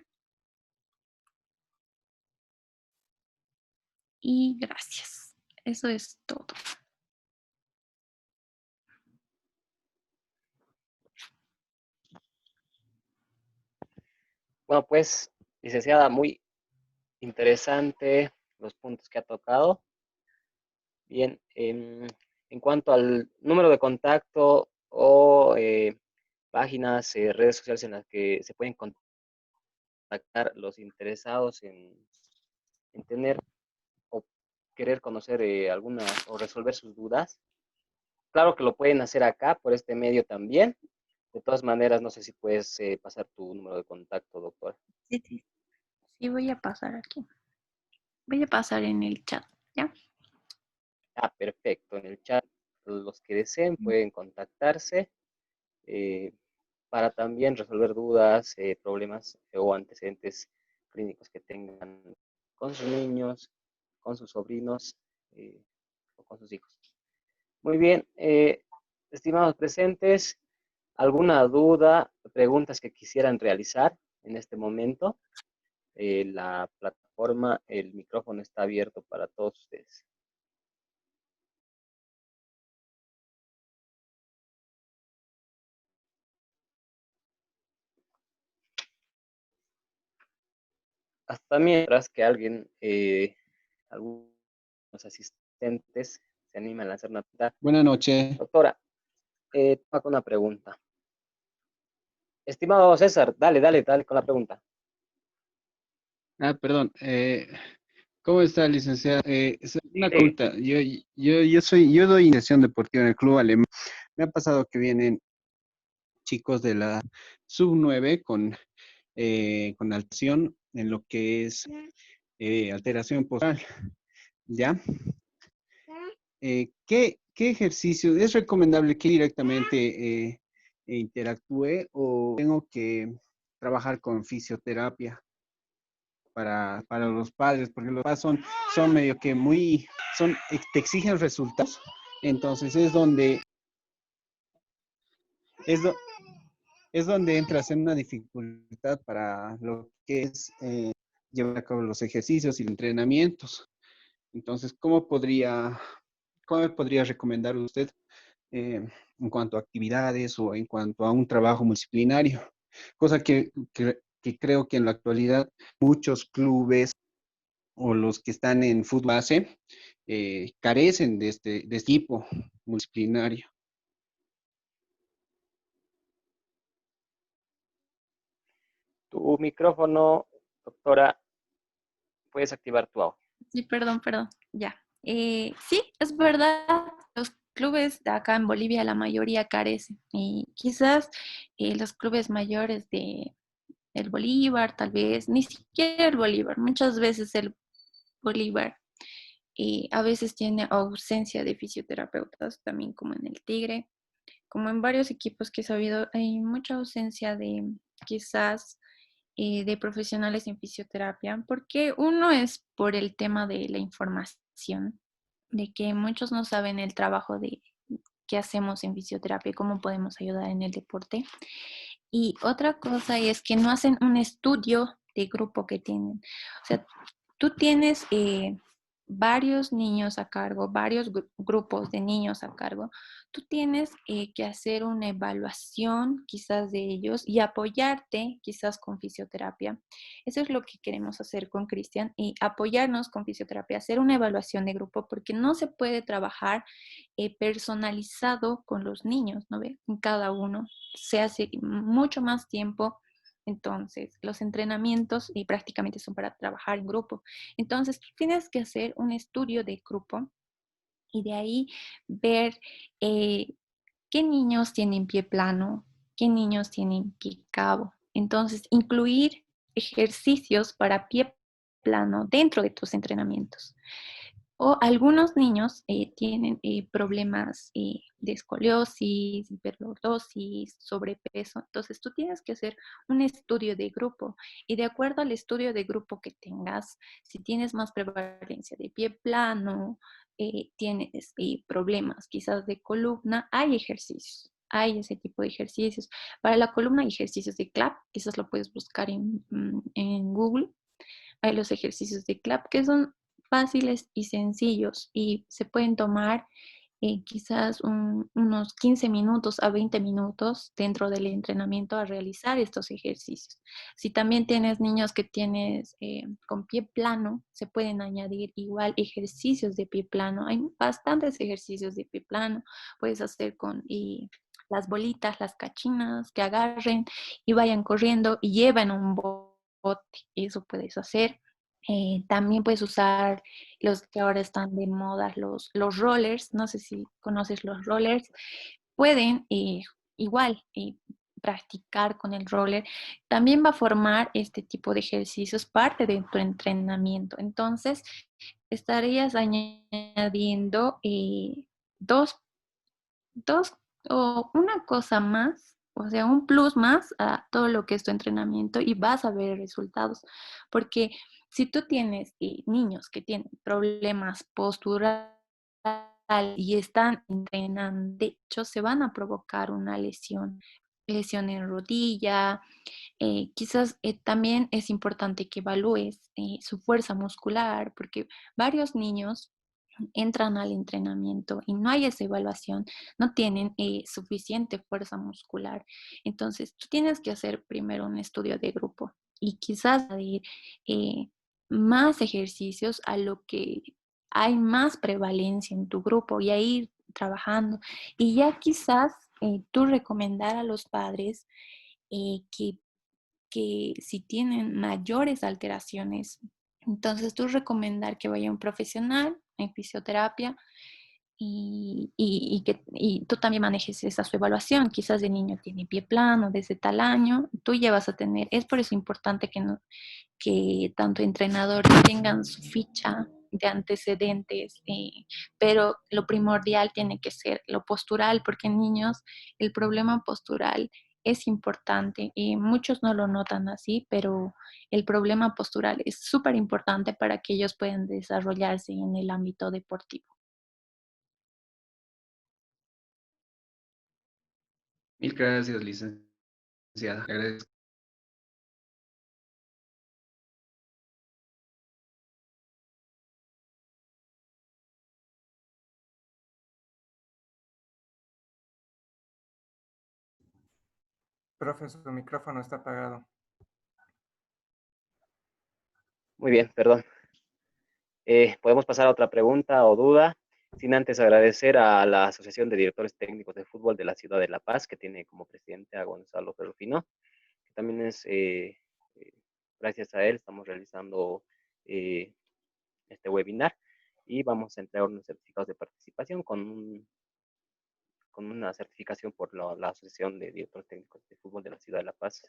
Y gracias. Eso es todo. Bueno, pues, licenciada, muy interesante los puntos que ha tocado. Bien, en cuanto al número de contacto o páginas, redes sociales en las que se pueden contactar los interesados en tener o querer conocer algunas o resolver sus dudas, claro que lo pueden hacer acá por este medio también. De todas maneras, no sé si puedes pasar tu número de contacto, doctor. Sí, sí. Sí, voy a pasar aquí. Voy a pasar en el chat, ¿ya? Ah, perfecto. En el chat, los que deseen pueden contactarse eh, para también resolver dudas, problemas o antecedentes clínicos que tengan con sus niños, con sus sobrinos o con sus hijos. Muy bien, estimados presentes, ¿alguna duda, preguntas que quisieran realizar en este momento? La plataforma, el micrófono está abierto para todos ustedes. hasta mientras que algunos asistentes se animan a hacer una pregunta. Buenas noches. Doctora, tengo una pregunta. Estimado César, dale con la pregunta. Perdón. ¿Cómo está, licenciada? Una Sí, consulta. Yo doy iniciación deportiva en el club alemán. Me ha pasado que vienen chicos de la sub 9 con alteración en lo que es alteración postural, ¿ya? ¿Qué ejercicio es recomendable que directamente interactúe o tengo que trabajar con fisioterapia para los padres? Porque los padres son medio que te exigen resultados. Entonces es, do- es donde entras en una dificultad para lo que es llevar a cabo los ejercicios y los entrenamientos. Entonces, cómo me podría recomendar usted en cuanto a actividades o en cuanto a un trabajo multidisciplinario? Cosa que creo que en la actualidad muchos clubes o los que están en fútbol base carecen de este tipo multidisciplinario. tu micrófono, doctora, puedes activar tu audio. Sí, perdón, ya. Sí, es verdad, los clubes de acá en Bolivia, la mayoría carecen. Y quizás los clubes mayores el Bolívar, tal vez, ni siquiera el Bolívar, muchas veces el Bolívar a veces tiene ausencia de fisioterapeutas, también como en el Tigre, como en varios equipos que he sabido, hay mucha ausencia de quizás de profesionales en fisioterapia, porque uno es por el tema de la información, de que muchos no saben el trabajo de qué hacemos en fisioterapia y cómo podemos ayudar en el deporte. Y otra cosa es que no hacen un estudio de grupo que tienen. O sea, tú tienes varios niños a cargo, varios grupos de niños a cargo. Tú tienes que hacer una evaluación quizás de ellos y apoyarte quizás con fisioterapia. Eso es lo que queremos hacer con Cristian y apoyarnos con fisioterapia, hacer una evaluación de grupo porque no se puede trabajar personalizado con los niños, ¿no ve? En cada uno se hace mucho más tiempo. Entonces, los entrenamientos y prácticamente son para trabajar en grupo. Entonces, tú tienes que hacer un estudio de grupo y de ahí ver eh, qué niños tienen pie plano, qué niños tienen pie cabo. Entonces, incluir ejercicios para pie plano dentro de tus entrenamientos. O algunos niños tienen problemas de escoliosis, hiperlordosis, sobrepeso. Entonces tú tienes que hacer un estudio de grupo y de acuerdo al estudio de grupo que tengas, si tienes más prevalencia de pie plano, tienes problemas quizás de columna, hay ejercicios. Hay ese tipo de ejercicios. Para la columna hay ejercicios de CLAP, quizás lo puedes buscar en Google. Hay los ejercicios de CLAP que son fáciles y sencillos y se pueden tomar quizás unos 15 minutos a 20 minutos dentro del entrenamiento a realizar estos ejercicios. Si también tienes niños que tienes con pie plano, se pueden añadir igual ejercicios de pie plano. Hay bastantes ejercicios de pie plano. Puedes hacer con las bolitas, las cachinas que agarren y vayan corriendo y llevan un bote. Eso puedes hacer. También puedes usar los que ahora están de moda, los rollers, no sé si conoces los rollers, pueden igual practicar con el roller. También va a formar este tipo de ejercicios parte de tu entrenamiento. Entonces, estarías añadiendo dos dos o una cosa más, o sea, un plus más a todo lo que es tu entrenamiento y vas a ver resultados. Porque si tú tienes niños que tienen problemas posturales y están entrenando, de hecho, se van a provocar una lesión en rodilla. Quizás también es importante que evalúes su fuerza muscular, porque varios niños entran al entrenamiento y no hay esa evaluación, no tienen suficiente fuerza muscular. Entonces, tú tienes que hacer primero un estudio de grupo y quizás añadir más ejercicios a lo que hay más prevalencia en tu grupo y a ir trabajando. Y ya quizás tú recomendar a los padres que si tienen mayores alteraciones, entonces tú recomendar que vaya un profesional en fisioterapia y tú también manejes esa su evaluación. Quizás el niño tiene pie plano desde tal año, tú ya vas a tener, es por eso importante que, no, que tanto entrenadores tengan su ficha de antecedentes, pero lo primordial tiene que ser lo postural, porque en niños el problema postural es importante y muchos no lo notan así, pero el problema postural es súper importante para que ellos puedan desarrollarse en el ámbito deportivo. Mil gracias, licenciada. Le agradezco. Profe, su micrófono está apagado. Muy bien, perdón. Podemos pasar a otra pregunta o duda, sin antes agradecer a la Asociación de Directores Técnicos de Fútbol de la Ciudad de La Paz, que tiene como presidente a Gonzalo Ferrufino, que también es, gracias a él, estamos realizando este webinar y vamos a entregar unos certificados de participación con una certificación por la Asociación de Directores Técnicos de Fútbol de la Ciudad de La Paz,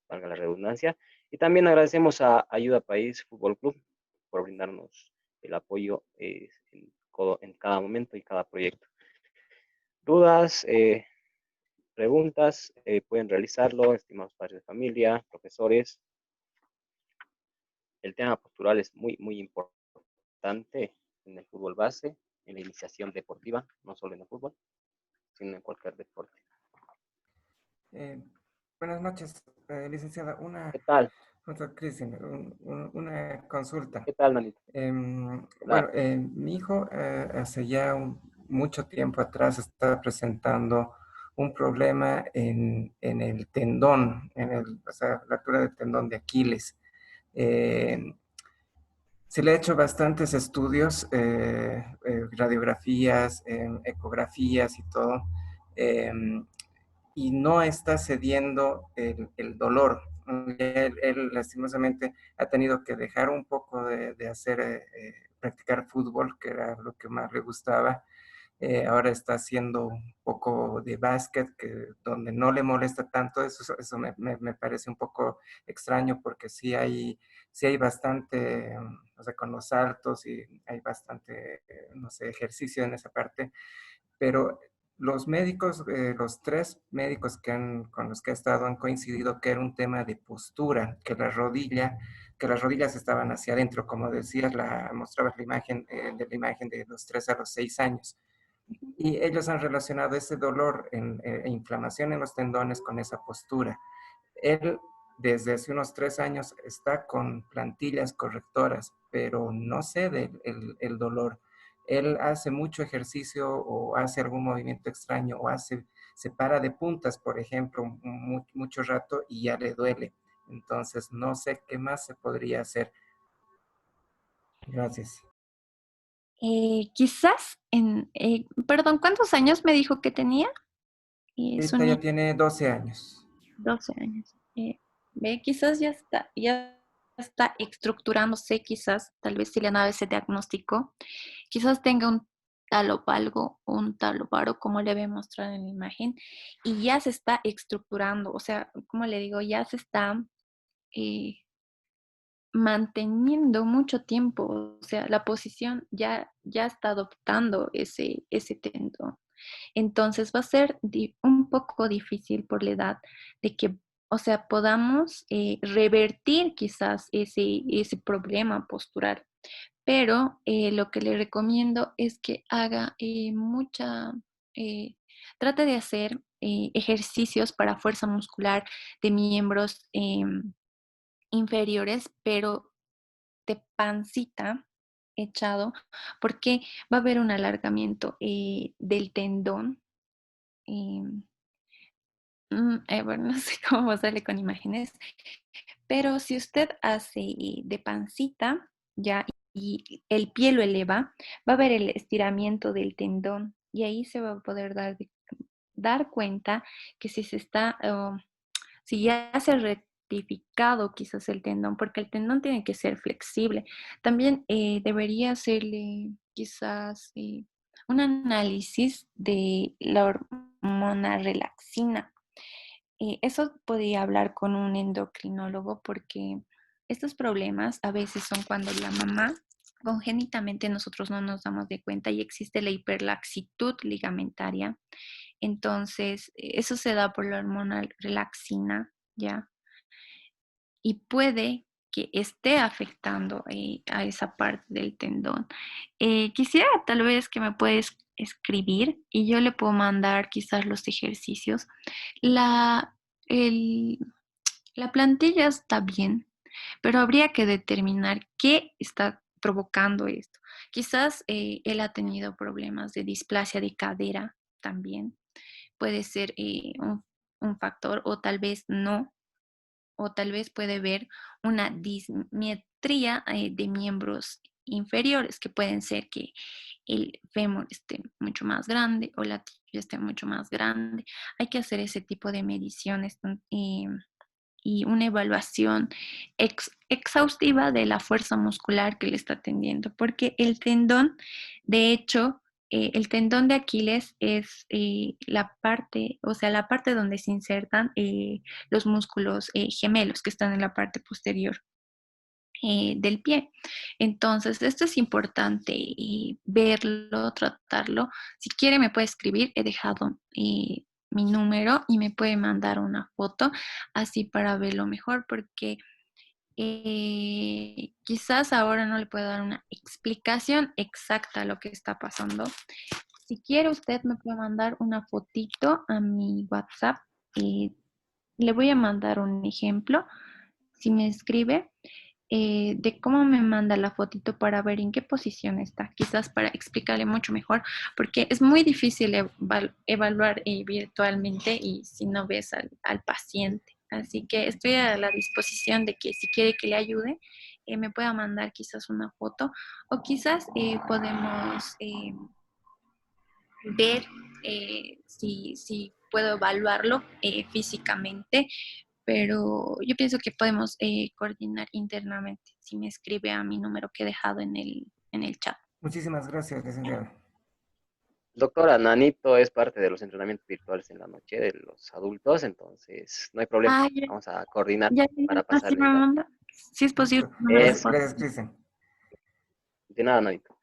valga la redundancia. Y también agradecemos a Ayuda País Fútbol Club por brindarnos el apoyo en cada momento y cada proyecto. Dudas, preguntas, pueden realizarlo, estimados padres de familia, profesores. El tema postural es muy, muy importante en el fútbol base, en la iniciación deportiva, no solo en el fútbol, sino en cualquier deporte. Eh, Buenas noches, licenciada. ¿Qué tal? Cristian, una consulta. ¿Qué tal, Manito? Bueno, Claro. mi hijo hace ya mucho tiempo atrás estaba presentando un problema en el tendón, o sea, la altura del tendón de Aquiles. Eh, Se le ha hecho bastantes estudios, radiografías, ecografías y todo, eh, y no está cediendo el dolor. Él, lastimosamente ha tenido que dejar un poco de hacer, practicar fútbol, que era lo que más le gustaba. Ahora está haciendo un poco de básquet, donde no le molesta tanto. Eso me parece un poco extraño porque sí hay bastante, o sea, con los saltos y hay bastante, no sé, ejercicio en esa parte, pero los médicos, los tres médicos con los que he estado han coincidido que era un tema de postura, que las rodillas estaban hacia adentro, como decías, mostrabas la imagen, de la imagen de los 3 a los 6 años. Y ellos han relacionado ese dolor e inflamación en los tendones con esa postura. Él desde hace unos 3 años está con plantillas correctoras, pero no cede el dolor. Él hace mucho ejercicio o hace algún movimiento extraño o se para de puntas, por ejemplo, mucho rato y ya le duele. Entonces, no sé qué más se podría hacer. Gracias. Quizás perdón, ¿cuántos años me dijo que tenía? Su Ahorita ya niño, tiene 12 años. 12 años. Ve, quizás ya está estructurándose, quizás, tal vez si le han dado ese diagnóstico, quizás tenga un talovalgo o un taloparo, como le había mostrado en la imagen, y ya se está estructurando, o sea, como le digo, ya se está eh, manteniendo mucho tiempo, o sea, la posición ya está adoptando ese tendón. Entonces va a ser un poco difícil por la edad de que, o sea, podamos revertir quizás ese problema postural. Pero lo que le recomiendo es que haga eh, trate de hacer ejercicios para fuerza muscular de miembros inferiores, pero de pancita echado, porque va a haber un alargamiento del tendón. eh, Bueno, no sé cómo mostrarle con imágenes, pero si usted hace de pancita, ya, y el pie lo eleva, va a ver el estiramiento del tendón y ahí se va a poder dar cuenta que si se está, si ya se ha rectificado quizás el tendón, porque el tendón tiene que ser flexible. También debería hacerle quizás un análisis de la hormona relaxina. Eso podría hablar con un endocrinólogo porque estos problemas a veces son cuando la mamá congénitamente nosotros no nos damos de cuenta y existe la hiperlaxitud ligamentaria. Entonces, eso se da por la hormona relaxina, ¿ya? Y puede que esté afectando a esa parte del tendón. Quisiera tal vez que me puedes escribir y yo le puedo mandar quizás los ejercicios. La, el- la plantilla está bien, pero habría que determinar qué está provocando esto. Quizás él ha tenido problemas de displasia de cadera también. Puede ser un factor o tal vez no, o tal vez puede ver una dismetría de miembros inferiores, que pueden ser que el fémur esté mucho más grande o la tibia esté mucho más grande. Hay que hacer ese tipo de mediciones y una evaluación exhaustiva de la fuerza muscular que le está tendiendo, porque el tendón, de hecho, el tendón de Aquiles es la parte, o sea, la parte donde se insertan los músculos gemelos que están en la parte posterior del pie. Entonces, esto es importante verlo, tratarlo. Si quiere, me puede escribir. He dejado mi número y me puede mandar una foto así para verlo mejor, porque quizás ahora no le puedo dar una explicación exacta a lo que está pasando. Si quiere, usted me puede mandar una fotito a mi WhatsApp. eh, Le voy a mandar un ejemplo. Si me escribe, de cómo me manda la fotito para ver en qué posición está, quizás para explicarle mucho mejor, porque es muy difícil evaluar virtualmente y si no ves al paciente. Así que estoy a la disposición de que si quiere que le ayude, me pueda mandar quizás una foto o quizás podemos ver si puedo evaluarlo físicamente, pero yo pienso que podemos coordinar internamente si me escribe a mi número que he dejado en el chat. Muchísimas gracias, licenciado. Doctora, Nanito es parte de los entrenamientos virtuales en la noche de los adultos, entonces no hay problema. Ah, Vamos a coordinar ya, para así pasarle me el dato. manda. Si es posible, Listo. número de Es foto. Gracias, Cristian. de nada, Nanito.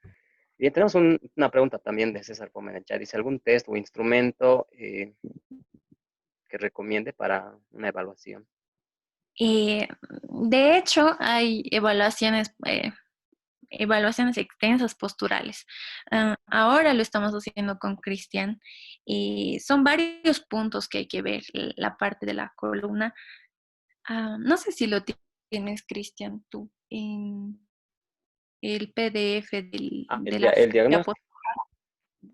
Bien, tenemos una pregunta también de César Poma en el chat. Dice, ¿algún test o instrumento que recomiende para una evaluación? De hecho, hay evaluaciones extensas posturales. Ahora lo estamos haciendo con Cristian y son varios puntos que hay que ver, la parte de la columna. No sé si lo tienes, Cristian, tú, en el PDF de El diagnóstico.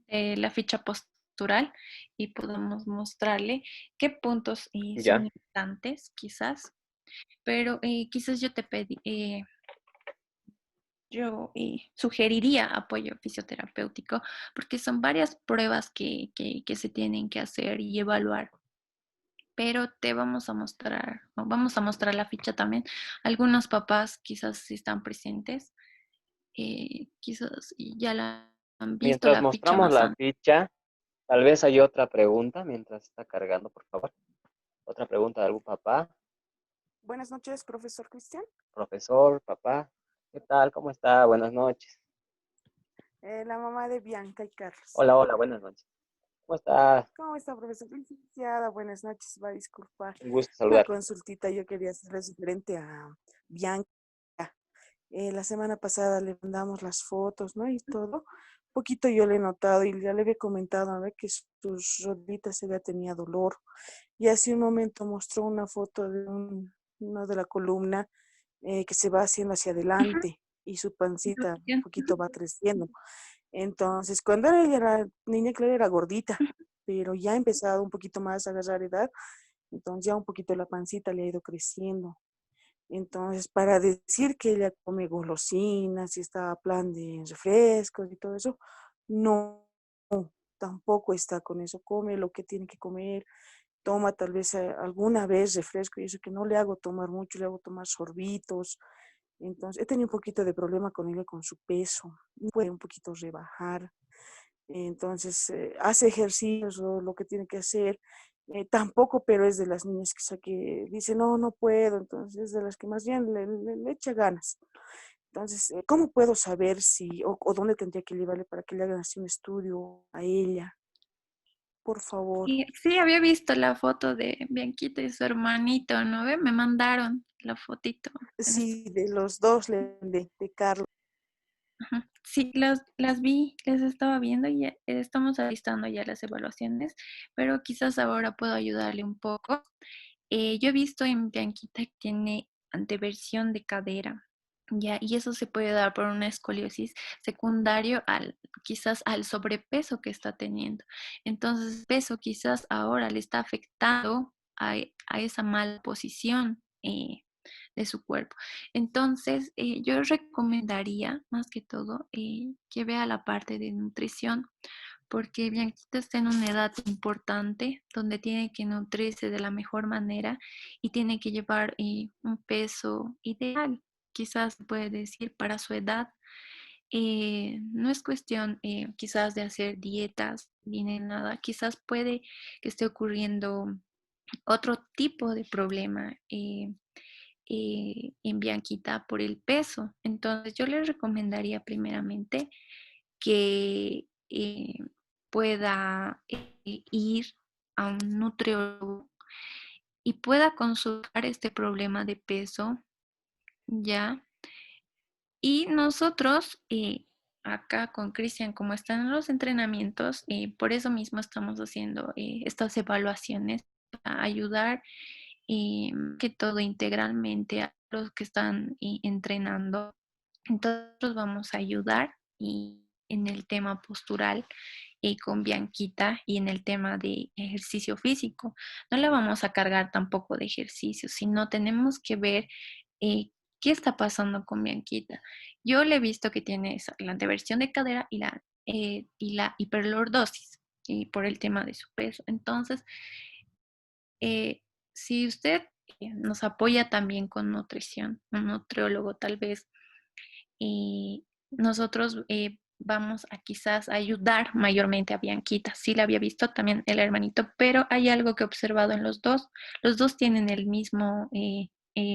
la ficha postural y podemos mostrarle qué puntos son Ya. importantes, quizás, pero quizás yo sugeriría apoyo fisioterapéutico porque son varias pruebas que se tienen que hacer y evaluar. Pero te vamos a mostrar la ficha también. Algunos papás quizás si están presentes, quizás ya la han visto Mientras la ficha mostramos más la antes. ficha, tal vez hay otra pregunta mientras está cargando, por favor. Otra pregunta de algún papá, Buenas noches, profesor Cristian. profesor, papá. ¿Qué tal? ¿Cómo está? Buenas noches. La mamá de Bianca y Carlos. Hola, hola, buenas noches. ¿Cómo está? ¿Cómo está, profesor? Licenciada, buenas noches. Va a disculpar. Un gusto Una saludar. consultita yo quería hacerle referente a Bianca. La semana pasada le mandamos las fotos, ¿no? Y todo. Un poquito yo le he notado y ya le había comentado, a ver, que sus rodillitas se había tenido dolor. Y hace un momento mostró una foto de uno de la columna que se va haciendo hacia adelante y su pancita un poquito va creciendo. Entonces, cuando era ella, la niña Clara era gordita pero ya ha empezado un poquito más a agarrar edad, entonces ya un poquito la pancita le ha ido creciendo. Entonces, para decir que ella come golosinas y está a plan de refrescos y todo eso, no, tampoco está con eso. Come lo que tiene que comer, toma tal vez alguna vez refresco y eso que no le hago tomar mucho, le hago tomar sorbitos. Entonces, he tenido un poquito de problema con ella con su peso, no puede un poquito rebajar. Entonces, hace ejercicios o lo que tiene que hacer. Tampoco, pero es de las niñas que, que dice, no, no puedo. Entonces, es de las que más bien le echa ganas. Entonces, ¿cómo puedo saber si o dónde tendría que llevarle para que le hagan así un estudio a ella? Por favor. Sí, sí, había visto la foto de Bianquita y su hermanito, ¿no ve? Me mandaron la fotito. Sí, de los dos, de Carlos. Ajá. Sí, las vi, les estaba viendo y estamos alistando ya las evaluaciones, pero quizás ahora puedo ayudarle un poco. Yo he visto en Bianquita que tiene anteversión de cadera, ya, y eso se puede dar por una escoliosis secundario quizás al sobrepeso que está teniendo. Entonces, el peso quizás ahora le está afectando a esa mala posición de su cuerpo. Entonces, yo recomendaría más que todo que vea la parte de nutrición, porque Bianquita está en una edad importante donde tiene que nutrirse de la mejor manera y tiene que llevar un peso ideal, quizás se puede decir, para su edad. No es cuestión quizás de hacer dietas ni de nada, quizás puede que esté ocurriendo otro tipo de problema en Bianquita por el peso. Entonces yo le recomendaría primeramente que pueda ir a un nutriólogo y pueda consultar este problema de peso, ¿ya? Y nosotros acá con Cristian, como están en los entrenamientos, por eso mismo estamos haciendo estas evaluaciones para ayudar que todo integralmente a los que están entrenando. Entonces vamos a ayudar y en el tema postural con Bianquita y en el tema de ejercicio físico. No le vamos a cargar tampoco de ejercicio, sino tenemos que ver eh, qué está pasando con Bianquita. Yo le he visto que tiene la anteversión de cadera y la hiperlordosis y por el tema de su peso. Entonces, si usted nos apoya también con nutrición, un nutriólogo tal vez, y nosotros vamos a quizás ayudar mayormente a Bianquita. Sí la había visto también el hermanito, pero hay algo que he observado en los dos. Los dos tienen el mismo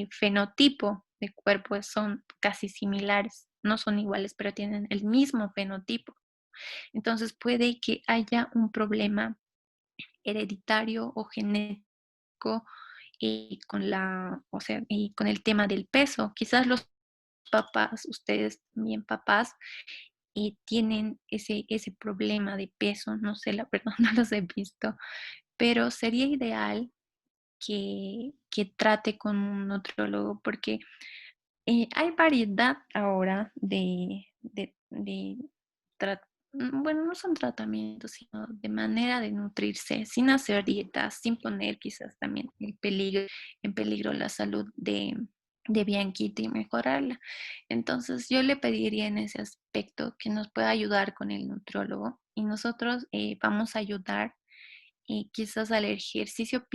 fenotipo de cuerpo, son casi similares. No son iguales, pero tienen el mismo fenotipo. Entonces puede que haya un problema hereditario o genético o sea, y con el tema del peso. Quizás los papás, ustedes también papás, tienen ese problema de peso, no sé, la verdad no los he visto, pero sería ideal que trate con un nutriólogo porque hay variedad ahora bueno, no son tratamientos, sino de manera de nutrirse, sin hacer dietas, sin poner quizás también en peligro la salud de Bianquita y mejorarla. Entonces, yo le pediría en ese aspecto que nos pueda ayudar con el nutriólogo y nosotros vamos a ayudar quizás al ejercicio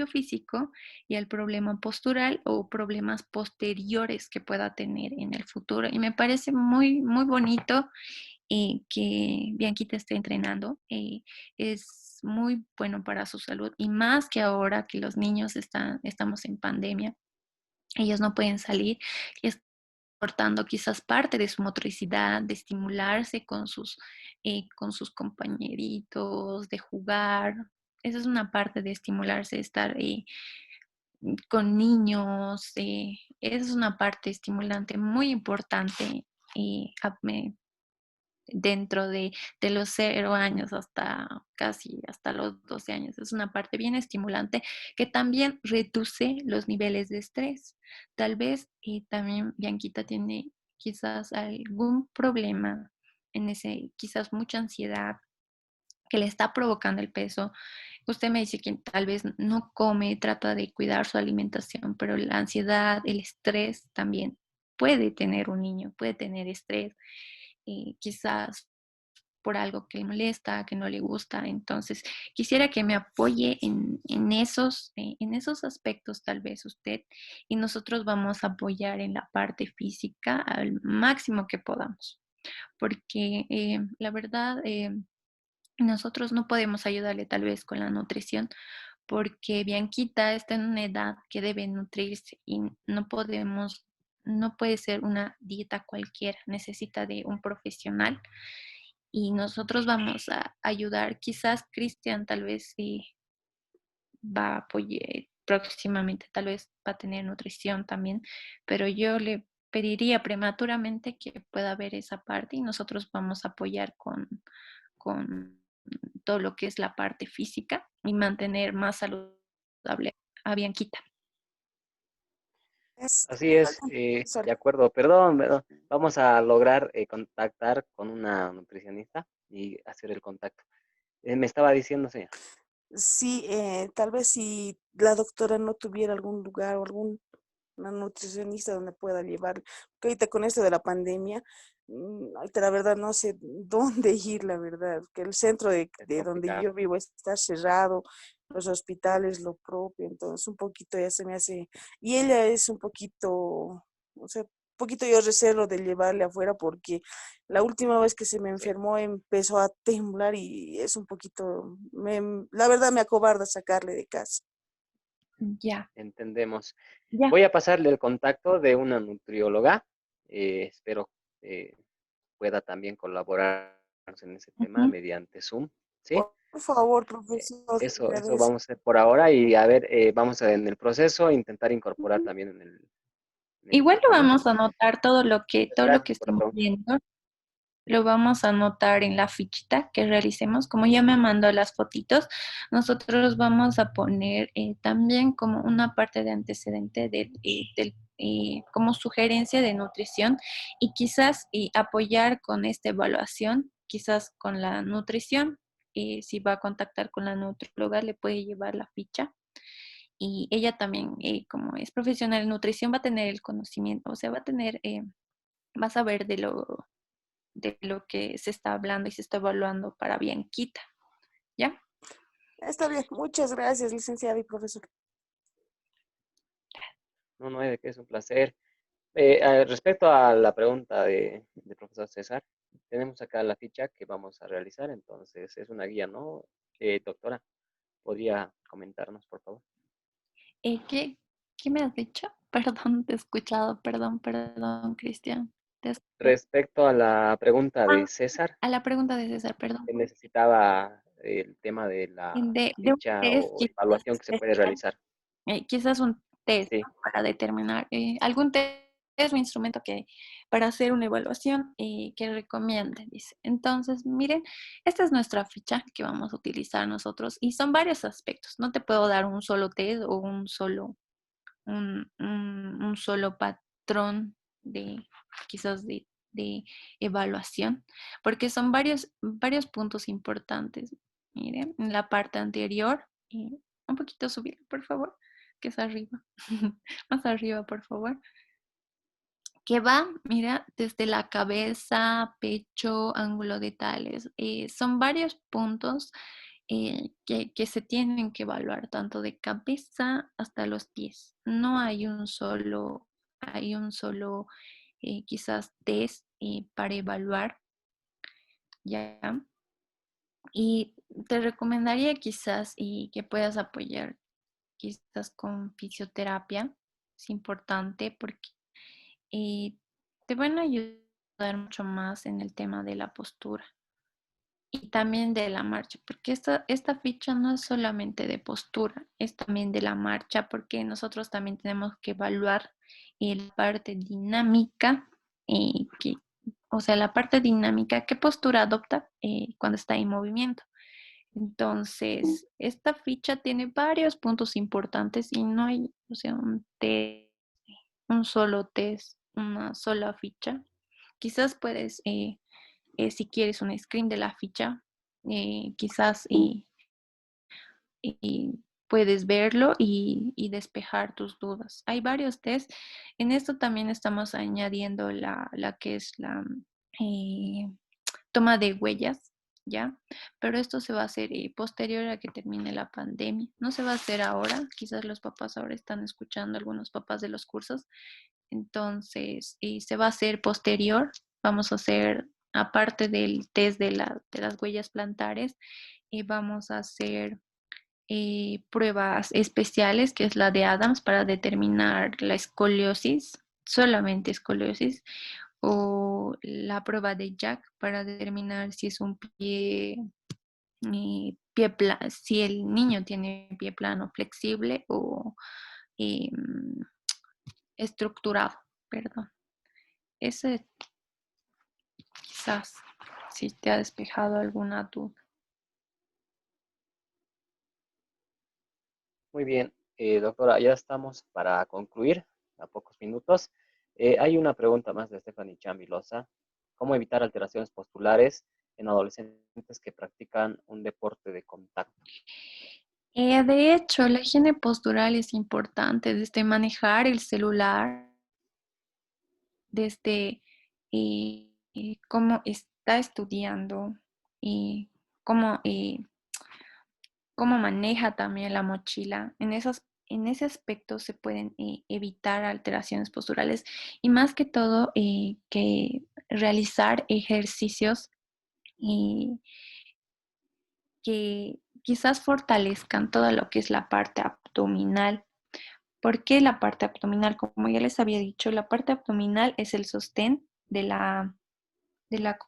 físico y al problema postural o problemas posteriores que pueda tener en el futuro. Y me parece muy, muy bonito que Bianquita esté entrenando. Es muy bueno para su salud y más que ahora que los niños estamos en pandemia, ellos no pueden salir y cortando quizás parte de su motricidad, de estimularse con sus compañeritos, de jugar. Esa es una parte de estimularse, de estar con niños. Esa es una parte estimulante muy importante dentro de los 0 años hasta casi hasta los 12 años. Es una parte bien estimulante que también reduce los niveles de estrés. Tal vez también Bianquita tiene quizás algún problema en ese, quizás mucha ansiedad que le está provocando el peso. Usted me dice que tal vez no come, trata de cuidar su alimentación, pero la ansiedad, el estrés también puede tener un niño, puede tener estrés, quizás por algo que le molesta, que no le gusta. Entonces, quisiera que me apoye en esos aspectos tal vez usted, y nosotros vamos a apoyar en la parte física al máximo que podamos, porque la verdad, nosotros no podemos ayudarle tal vez con la nutrición, porque Bianquita está en una edad que debe nutrirse y no puede ser una dieta cualquiera, necesita de un profesional y nosotros vamos a ayudar. Quizás Cristian tal vez sí va a apoyar próximamente, tal vez va a tener nutrición también, pero yo le pediría prematuramente que pueda ver esa parte y nosotros vamos a apoyar con todo lo que es la parte física y mantener más saludable a Bianquita. Así es, de acuerdo, perdón, vamos a lograr contactar con una nutricionista y hacer el contacto. Me estaba diciendo, señor. Sí, tal vez si la doctora no tuviera algún lugar o alguna nutricionista donde pueda llevar, que ahorita con esto de la pandemia, ahorita la verdad no sé dónde ir, la verdad, que el centro Es de donde complicado. yo vivo está cerrado, los hospitales lo propio, entonces un poquito ya se me hace, y ella es un poquito, o sea, un poquito yo recelo de llevarle afuera porque la última vez que se me Sí, enfermó empezó a temblar y es un poquito, la verdad me acobarda sacarle de casa. Ya, entendemos. ya. Voy a pasarle el contacto de una nutrióloga. Espero eh, pueda también colaborar en ese tema Ujú. mediante Zoom. ¿Sí? Por favor, profesor, le Eso agradezco. vamos a hacer por ahora y a ver, vamos a, en el proceso intentar incorporar Ujú. también en el Igual lo equipo, ¿no? vamos a anotar todo lo que Gracias por la estemos pregunta. viendo, lo vamos a anotar en la fichita que realicemos. Como ya me mandó las fotitos, nosotros vamos a poner también como una parte de antecedente como sugerencia de nutrición y quizás apoyar con esta evaluación, quizás con la nutrición. Si va a contactar con la nutrióloga, le puede llevar la ficha. Y ella también, como es profesional en nutrición, va a tener el conocimiento, o sea, va a saber de lo que se está hablando y se está evaluando para Bianquita, ¿ya? Está bien, muchas gracias, licenciada y profesor. No, no hay de qué, es un placer. Respecto a la pregunta de profesor César, tenemos acá la ficha que vamos a realizar, entonces es una guía, ¿no? Doctora, ¿podría comentarnos, por favor? ¿Qué, qué me has dicho? Perdón, te he escuchado, perdón, Cristian. Te he escuchado. Respecto a la pregunta Ah, de César, a la pregunta de César, perdón. que necesitaba el tema de la De un ficha test, o quizás, evaluación que se puede realizar. quizás un test, Sí, ¿no? Para determinar algún test o instrumento que para hacer una evaluación que recomiende, dice. Entonces, miren, esta es nuestra ficha que vamos a utilizar nosotros y son varios aspectos. No te puedo dar un solo test o un solo patrón de quizás de evaluación, porque son varios puntos importantes. Miren, en la parte anterior, un poquito subir, por favor, que es arriba, más arriba, por favor, que va, mira, desde la cabeza, pecho, ángulo de tales. Son varios puntos que se tienen que evaluar, tanto de cabeza hasta los pies. No hay un solo quizás test para evaluar, ¿ya? Y te recomendaría quizás y que puedas apoyar quizás con fisioterapia. Es importante porque te van a ayudar mucho más en el tema de la postura y también de la marcha, porque esta ficha no es solamente de postura, es también de la marcha, porque nosotros también tenemos que evaluar la parte dinámica, o sea, la parte dinámica, qué postura adopta cuando está en movimiento. Entonces, esta ficha tiene varios puntos importantes y no hay, o sea, un solo test, una sola ficha. Quizás puedes, si quieres un screen de la ficha, quizás y puedes verlo y despejar tus dudas. Hay varios test. En esto también estamos añadiendo la que es la eh, toma de huellas, ¿ya? Pero esto se va a hacer posterior a que termine la pandemia. No se va a hacer ahora. Quizás los papás ahora están escuchando, algunos papás de los cursos. Entonces, se va a hacer posterior. Vamos a hacer, aparte del test de las huellas plantares, vamos a hacer pruebas especiales, que es la de Adams, para determinar la escoliosis, solamente escoliosis, o la prueba de Jack para determinar si es un si el niño tiene pie plano flexible o eh, estructurado, perdón. Ese quizás si te ha despejado alguna duda. Muy bien, doctora, ya estamos para concluir a pocos minutos. Hay una pregunta más de Stephanie Chambilosa. ¿Cómo evitar alteraciones posturales en adolescentes que practican un deporte de contacto? De hecho, la higiene postural es importante desde manejar el celular, desde cómo está estudiando y cómo, cómo maneja también la mochila. En ese aspecto se pueden evitar alteraciones posturales y más que todo que realizar ejercicios que quizás fortalezcan todo lo que es la parte abdominal. ¿Por qué la parte abdominal? Como ya les había dicho, la parte abdominal es el sostén de la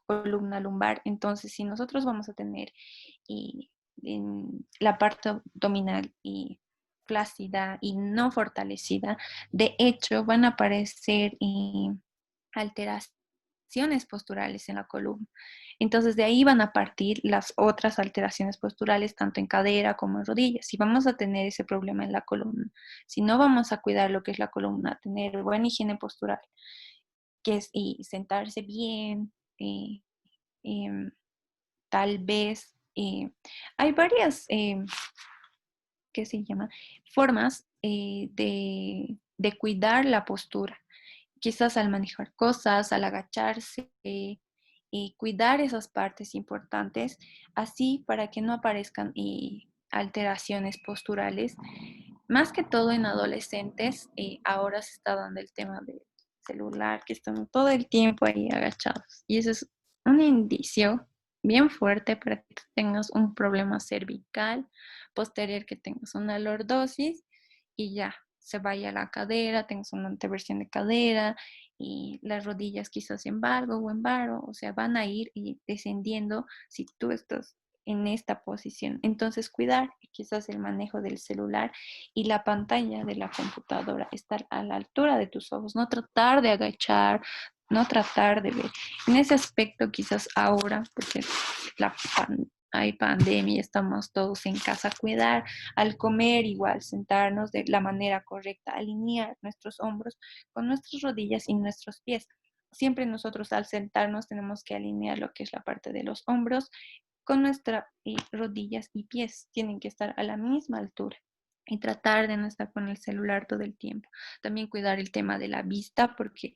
columna lumbar. Entonces, si nosotros vamos a tener en la parte abdominal y flácida y no fortalecida, de hecho van a aparecer alteraciones posturales en la columna. Entonces de ahí van a partir las otras alteraciones posturales, tanto en cadera como en rodillas. Si vamos a tener ese problema en la columna, si no vamos a cuidar lo que es la columna, tener buena higiene postural, que es y sentarse bien, eh, em, tal vez hay varias, ¿qué se llama? Formas de cuidar la postura. Quizás al manejar cosas, al agacharse, y cuidar esas partes importantes, así para que no aparezcan alteraciones posturales. Más que todo en adolescentes, ahora se está dando el tema del celular, que están todo el tiempo ahí agachados. Y eso es un indicio bien fuerte para que tú tengas un problema cervical, posterior que tengas una lordosis y ya se vaya a la cadera, tengas una anteversión de cadera y las rodillas quizás en valgo o en varo, o sea, van a ir descendiendo si tú estás en esta posición. Entonces, cuidar quizás el manejo del celular y la pantalla de la computadora, estar a la altura de tus ojos, no tratar de agachar, no tratar de ver. En ese aspecto, quizás ahora, porque hay pandemia, estamos todos en casa, cuidar al comer igual, sentarnos de la manera correcta, alinear nuestros hombros con nuestras rodillas y nuestros pies. Siempre nosotros al sentarnos tenemos que alinear lo que es la parte de los hombros con nuestras rodillas y pies. Tienen que estar a la misma altura y tratar de no estar con el celular todo el tiempo. También cuidar el tema de la vista porque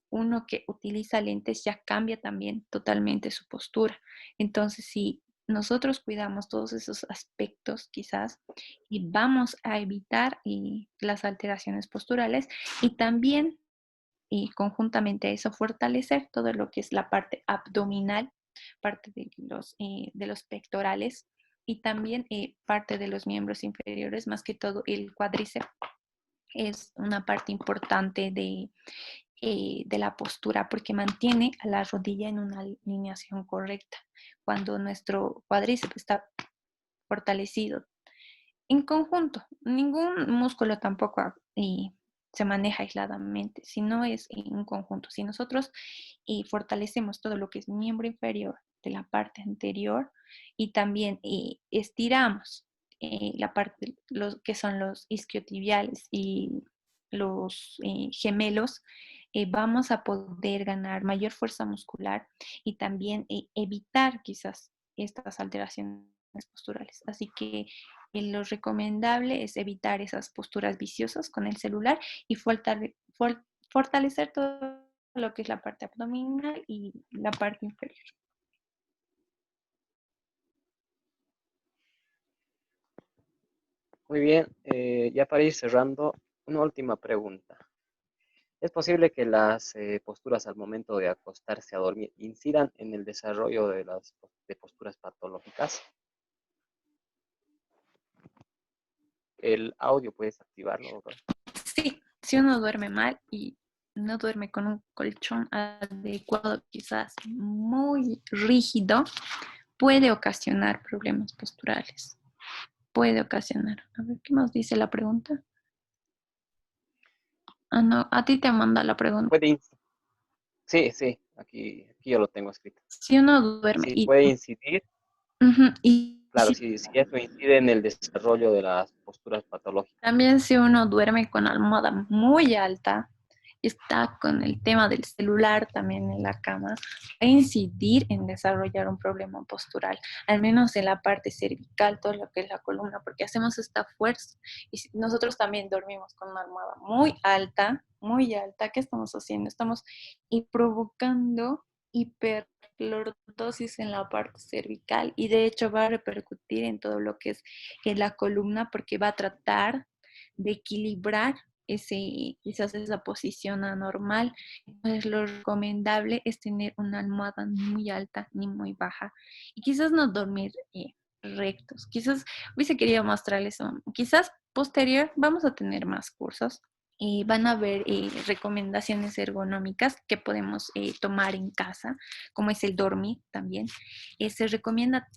uno que utiliza lentes ya cambia también totalmente su postura. Entonces, si nosotros cuidamos todos esos aspectos quizás y vamos a evitar las alteraciones posturales y también conjuntamente a eso fortalecer todo lo que es la parte abdominal, parte de los pectorales y también parte de los miembros inferiores, más que todo el cuádriceps es una parte importante de la postura porque mantiene a la rodilla en una alineación correcta. Cuando nuestro cuádriceps está fortalecido en conjunto, ningún músculo tampoco se maneja aisladamente, sino es en conjunto. Si nosotros fortalecemos todo lo que es miembro inferior de la parte anterior y también estiramos la parte, los que son los isquiotibiales y los gemelos, vamos a poder ganar mayor fuerza muscular y también evitar quizás estas alteraciones posturales. Así que lo recomendable es evitar esas posturas viciosas con el celular y fortalecer todo lo que es la parte abdominal y la parte inferior. Muy bien, ya para ir cerrando, una última pregunta. ¿Es posible que las posturas al momento de acostarse a dormir incidan en el desarrollo de posturas patológicas? El audio puedes activarlo, doctor. Sí, si uno duerme mal y no duerme con un colchón adecuado, quizás muy rígido, puede ocasionar problemas posturales. Puede ocasionar. A ver, ¿qué más dice la pregunta? Ah, no, a ti te manda la pregunta. Sí, sí, aquí yo lo tengo escrito. Si uno duerme Sí, puede incidir, y claro, si eso incide en el desarrollo de las posturas patológicas. también si uno duerme con almohada muy alta y está con el tema del celular también en la cama, va a incidir en desarrollar un problema postural, al menos en la parte cervical, todo lo que es la columna, porque hacemos esta fuerza. Y si nosotros también dormimos con una almohada muy alta, ¿qué estamos haciendo? Estamos provocando hiperlordosis en la parte cervical y de hecho va a repercutir en todo lo que es la columna porque va a tratar de equilibrar quizás esa posición anormal. Entonces, lo recomendable es tener una almohada ni muy alta ni muy baja y quizás no dormir rectos. Quizás hubiese querido mostrarles, quizás posterior vamos a tener más cursos. Y van a haber recomendaciones ergonómicas que podemos tomar en casa, como es el dormir también. Se recomienda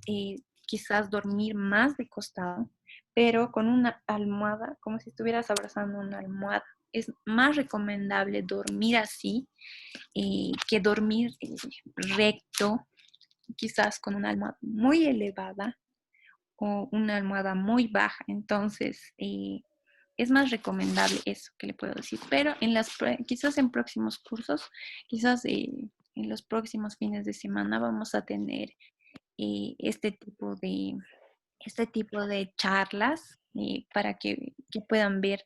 quizás dormir más de costado, pero con una almohada, como si estuvieras abrazando una almohada. Es más recomendable dormir así que dormir recto, quizás con una almohada muy elevada o una almohada muy baja. Entonces, es más recomendable eso que le puedo decir. Pero quizás en próximos cursos, quizás en los próximos fines de semana vamos a tener eh, este tipo de este tipo de charlas para que puedan ver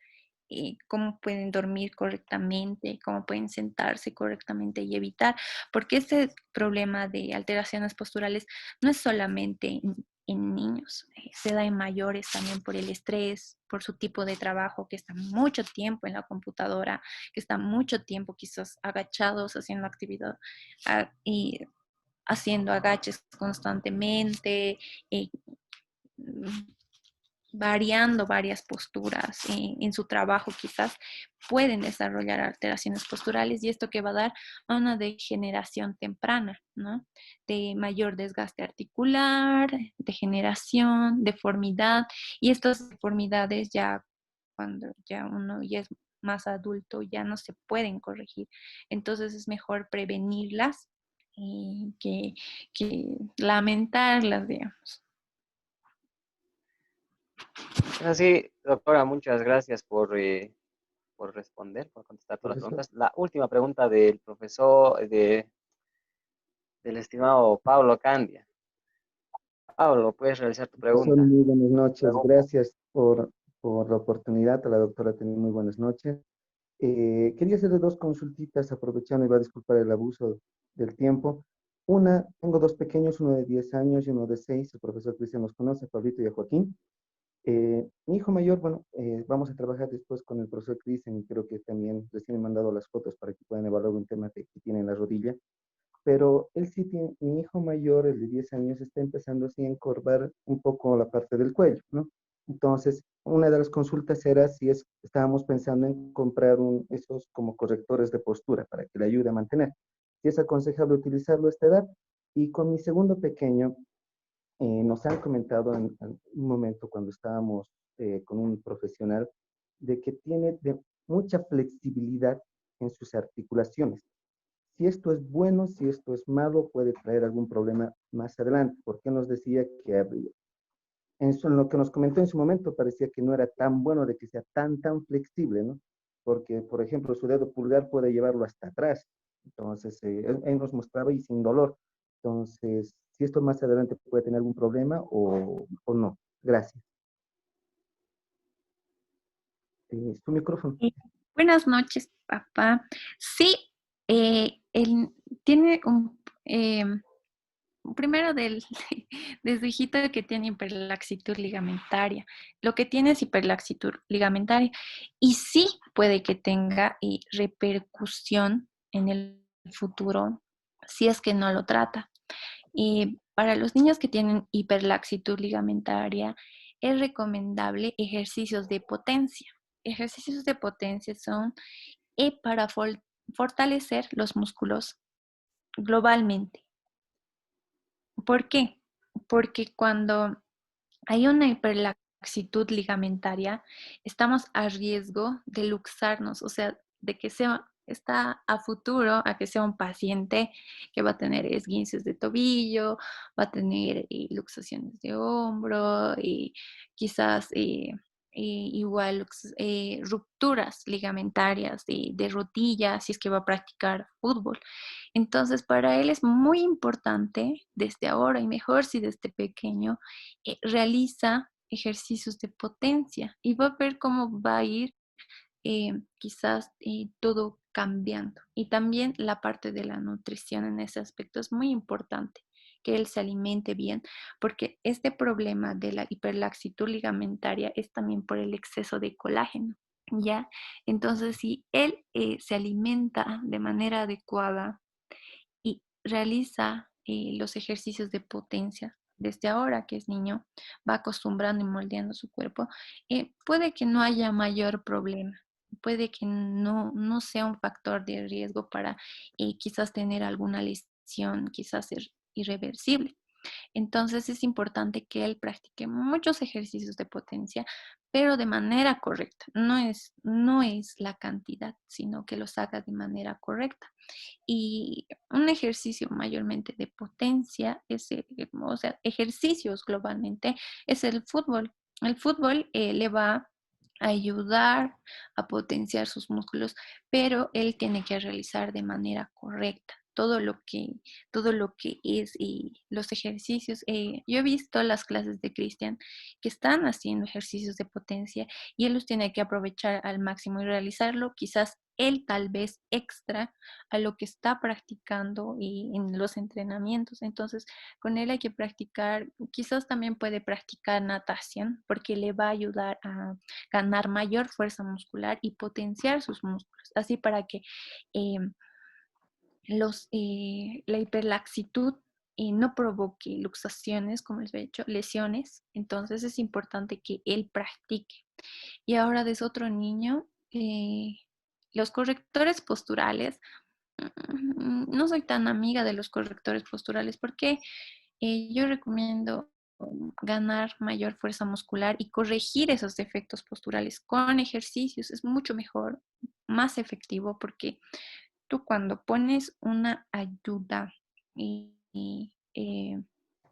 cómo pueden dormir correctamente, cómo pueden sentarse correctamente y evitar, porque este problema de alteraciones posturales no es solamente en niños, se da en mayores también por el estrés, por su tipo de trabajo, que está mucho tiempo en la computadora, que está mucho tiempo quizás agachados haciendo actividad y haciendo agaches constantemente, eh, variando varias posturas en su trabajo quizás pueden desarrollar alteraciones posturales y esto que va a dar a una degeneración temprana, ¿no? De mayor desgaste articular, degeneración, deformidad y estas deformidades ya cuando ya uno ya es más adulto ya no se pueden corregir. Entonces es mejor prevenirlas que lamentarlas, digamos. Así, doctora, muchas gracias por responder, por contestar todas las Profesor. preguntas. La última pregunta del profesor, del estimado Pablo Candia. Pablo, puedes realizar tu Profesor, pregunta. muy buenas noches. Gracias por la oportunidad. A la doctora también muy buenas noches. Quería hacerle dos consultitas, aprovechando, y va a disculpar el abuso del tiempo. Una, tengo dos pequeños, uno de 10 años y uno de 6. El profesor Cristian los conoce, a Pablito y a Joaquín. Mi hijo mayor, bueno, vamos a trabajar después con el profesor Cristian y creo que también les tienen mandado las fotos para que puedan evaluar un tema que tiene en la rodilla. Pero él sí tiene, mi hijo mayor, el de 10 años, está empezando así a encorvar un poco la parte del cuello, ¿no? Entonces, una de las consultas era si estábamos pensando en comprar esos como correctores de postura para que le ayude a mantener. Si es aconsejable utilizarlo a esta edad. Y con mi segundo pequeño, nos han comentado en un momento cuando estábamos con un profesional de que tiene mucha flexibilidad en sus articulaciones. Si esto es bueno, si esto es malo, puede traer algún problema más adelante, porque nos decía que en lo que nos comentó en su momento parecía que no era tan bueno de que sea tan flexible, ¿no? Porque, por ejemplo, su dedo pulgar puede llevarlo hasta atrás. Entonces, él nos mostraba y sin dolor. Entonces, si esto más adelante puede tener algún problema o no. Gracias. Su micrófono. Buenas noches, papá. Sí, él tiene primero de su hijito que tiene hiperlaxitud ligamentaria. Lo que tiene es hiperlaxitud ligamentaria. Y sí puede que tenga repercusión en el futuro si es que no lo trata. Y para los niños que tienen hiperlaxitud ligamentaria, es recomendable ejercicios de potencia. Ejercicios de potencia son para fortalecer los músculos globalmente. ¿Por qué? Porque cuando hay una hiperlaxitud ligamentaria, estamos a riesgo de luxarnos, o sea, de que está a futuro a que sea un paciente que va a tener esguinces de tobillo, va a tener luxaciones de hombro y quizás igual rupturas ligamentarias de rodillas si es que va a practicar fútbol. Entonces, para él es muy importante desde ahora y mejor si desde pequeño realiza ejercicios de potencia y va a ver cómo va a ir quizás todo cambiando. Y también la parte de la nutrición en ese aspecto es muy importante, que él se alimente bien, porque este problema de la hiperlaxitud ligamentaria es también por el exceso de colágeno. ¿Ya? Entonces, si él se alimenta de manera adecuada, y realiza los ejercicios de potencia desde ahora que es niño, va acostumbrando y moldeando su cuerpo, puede que no haya mayor problema, puede que no sea un factor de riesgo para quizás tener alguna lesión, quizás ser irreversible. Entonces es importante que él practique muchos ejercicios de potencia, pero de manera correcta. No es la cantidad, sino que los haga de manera correcta. Y un ejercicio mayormente de potencia, o sea, ejercicios globalmente, es el fútbol. El fútbol le va a ayudar a potenciar sus músculos, pero él tiene que realizar de manera correcta todo lo que es los ejercicios. Yo he visto las clases de Cristian que están haciendo ejercicios de potencia y él los tiene que aprovechar al máximo y realizarlo, quizás él tal vez extra a lo que está practicando y en los entrenamientos. Entonces, con él hay que practicar, quizás también puede practicar natación porque le va a ayudar a ganar mayor fuerza muscular y potenciar sus músculos, así para que eh, la hiperlaxitud no provoque luxaciones, como les he dicho, lesiones. Entonces es importante que él practique. Y ahora desde otro niño, los correctores posturales, no soy tan amiga de los correctores posturales porque yo recomiendo ganar mayor fuerza muscular y corregir esos defectos posturales con ejercicios. Es mucho mejor, más efectivo porque tú cuando pones una ayuda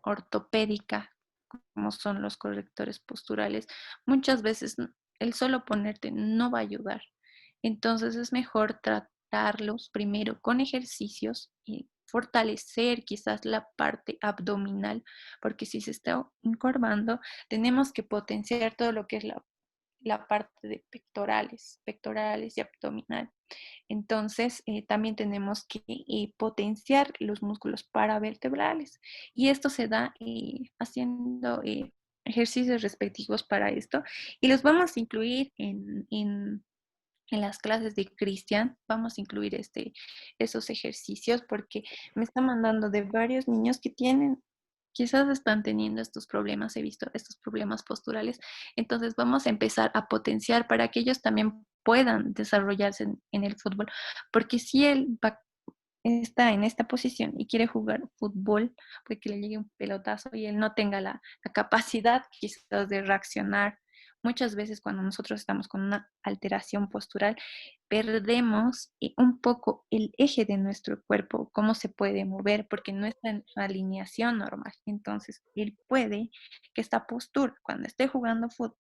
ortopédica, como son los correctores posturales, muchas veces el solo ponerte no va a ayudar. Entonces es mejor tratarlos primero con ejercicios y fortalecer quizás la parte abdominal, porque si se está encorvando, tenemos que potenciar todo lo que es la parte de pectorales y abdominal. Entonces, también tenemos que potenciar los músculos paravertebrales y esto se da haciendo ejercicios respectivos para esto y los vamos a incluir en las clases de Cristian. Vamos a incluir esos ejercicios porque me está mandando de varios niños que quizás están teniendo estos problemas, he visto estos problemas posturales. Entonces vamos a empezar a potenciar para que ellos también puedan desarrollarse en el fútbol. Porque si él está en esta posición y quiere jugar fútbol, porque le llegue un pelotazo y él no tenga la capacidad quizás de reaccionar. Muchas veces cuando nosotros estamos con una alteración postural, perdemos un poco el eje de nuestro cuerpo, cómo se puede mover, porque no está en alineación normal. Entonces, él puede que esta postura, cuando esté jugando fútbol,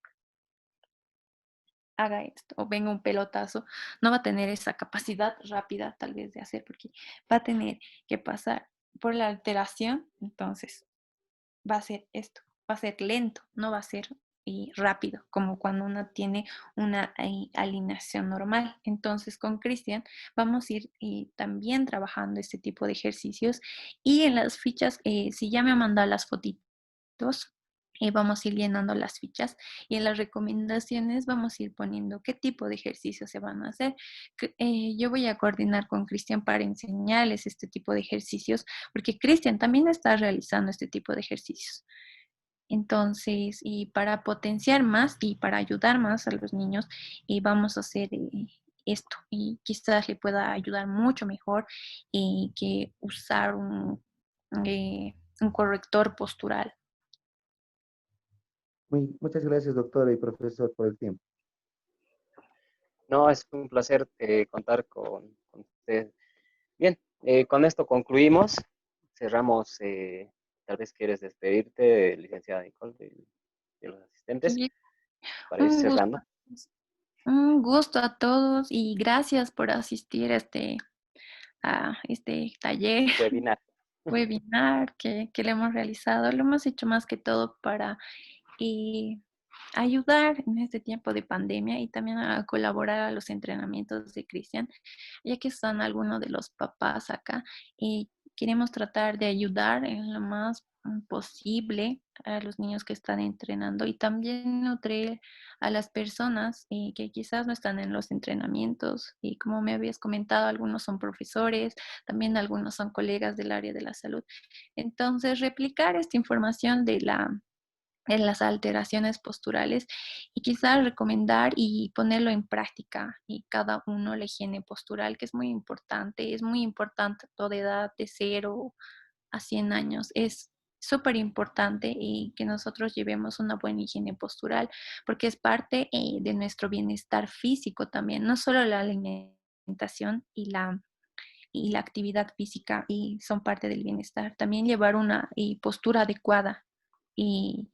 haga esto o venga un pelotazo, no va a tener esa capacidad rápida tal vez de hacer porque va a tener que pasar por la alteración, entonces va a ser esto, va a ser lento, no va a ser rápido, como cuando uno tiene una alineación normal. Entonces, con Cristian vamos a ir también trabajando este tipo de ejercicios y en las fichas, si ya me han mandado las fotitos, vamos a ir llenando las fichas y en las recomendaciones vamos a ir poniendo qué tipo de ejercicios se van a hacer. Yo voy a coordinar con Cristian para enseñarles este tipo de ejercicios, porque Cristian también está realizando este tipo de ejercicios. Entonces, y para potenciar más y para ayudar más a los niños, vamos a hacer esto y quizás le pueda ayudar mucho mejor que usar un corrector postural. Muchas gracias, doctora y profesor, por el tiempo. No, es un placer contar con usted. Bien, con esto concluimos. Cerramos. Tal vez quieres despedirte, licenciada Nicole, de los asistentes, Sí, para ir un gusto, cerrando. un gusto a todos y gracias por asistir a este taller, Webinar. webinar que le hemos realizado. Lo hemos hecho más que todo para ayudar en este tiempo de pandemia y también a colaborar a los entrenamientos de Cristian, ya que son algunos de los papás acá y queremos tratar de ayudar en lo más posible a los niños que están entrenando y también nutrir a las personas que quizás no están en los entrenamientos y como me habías comentado, algunos son profesores, también algunos son colegas del área de la salud. Entonces, replicar esta información en las alteraciones posturales y quizás recomendar y ponerlo en práctica y cada uno la higiene postural, que es muy importante a toda edad de 0 a 100 años, es súper importante y que nosotros llevemos una buena higiene postural porque es parte de nuestro bienestar físico también, no solo la alimentación y la actividad física y son parte del bienestar, también llevar una postura adecuada y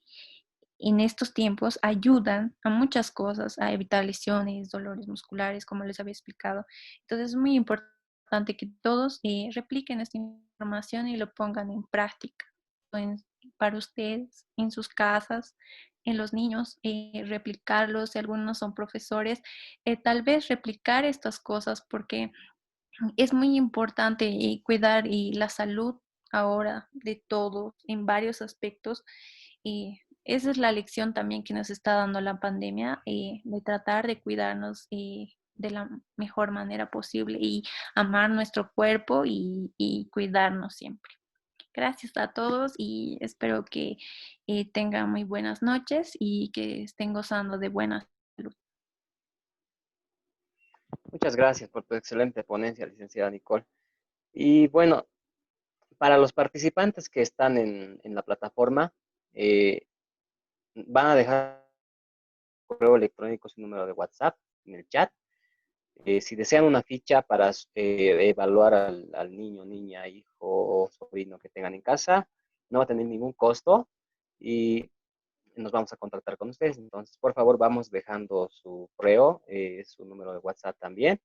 en estos tiempos ayudan a muchas cosas, a evitar lesiones, dolores musculares, como les había explicado. Entonces es muy importante que todos repliquen esta información y lo pongan en práctica para ustedes, en sus casas, en los niños, replicarlos, si algunos son profesores, tal vez replicar estas cosas porque es muy importante cuidar la salud ahora de todos en varios aspectos y esa es la lección también que nos está dando la pandemia, de tratar de cuidarnos de la mejor manera posible y amar nuestro cuerpo y cuidarnos siempre. Gracias a todos y espero que tengan muy buenas noches y que estén gozando de buena salud. Muchas gracias por tu excelente ponencia, licenciada Nicole. Y bueno, para los participantes que están en la plataforma, van a dejar correo electrónico, su número de WhatsApp en el chat. Si desean una ficha para evaluar al niño, niña, hijo o sobrino que tengan en casa, no va a tener ningún costo y nos vamos a contactar con ustedes. Entonces, por favor, vamos dejando su correo, su número de WhatsApp también.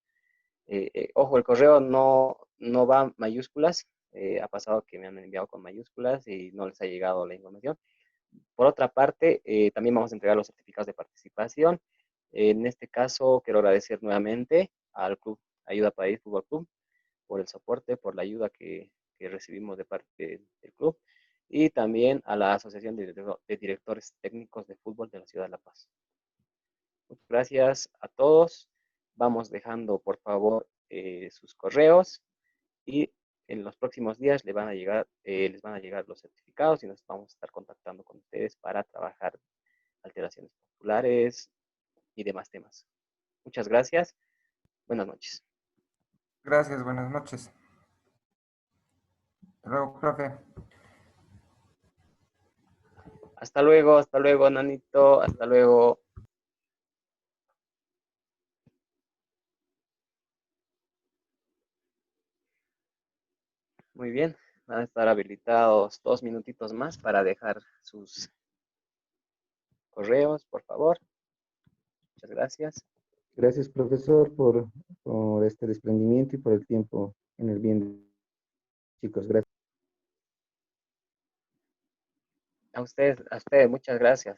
Ojo, el correo no va mayúsculas. Ha pasado que me han enviado con mayúsculas y no les ha llegado la información. Por otra parte, también vamos a entregar los certificados de participación. En este caso, quiero agradecer nuevamente al Club Ayuda País Fútbol Club por el soporte, por la ayuda que recibimos de parte del club y también a la Asociación de Directores Técnicos de Fútbol de la Ciudad de La Paz. Muchas gracias a todos. Vamos dejando, por favor, sus correos y en los próximos días les van a llegar los certificados y nos vamos a estar contactando con ustedes para trabajar alteraciones musculares y demás temas. Muchas gracias. Buenas noches. Gracias, buenas noches. Hasta luego, profe. Hasta luego, Nanito. Hasta luego. Muy bien. Van a estar habilitados 2 minutitos más para dejar sus correos, por favor. Muchas gracias. Gracias, profesor, por este desprendimiento y por el tiempo en el bien de chicos. Gracias. A usted, muchas gracias.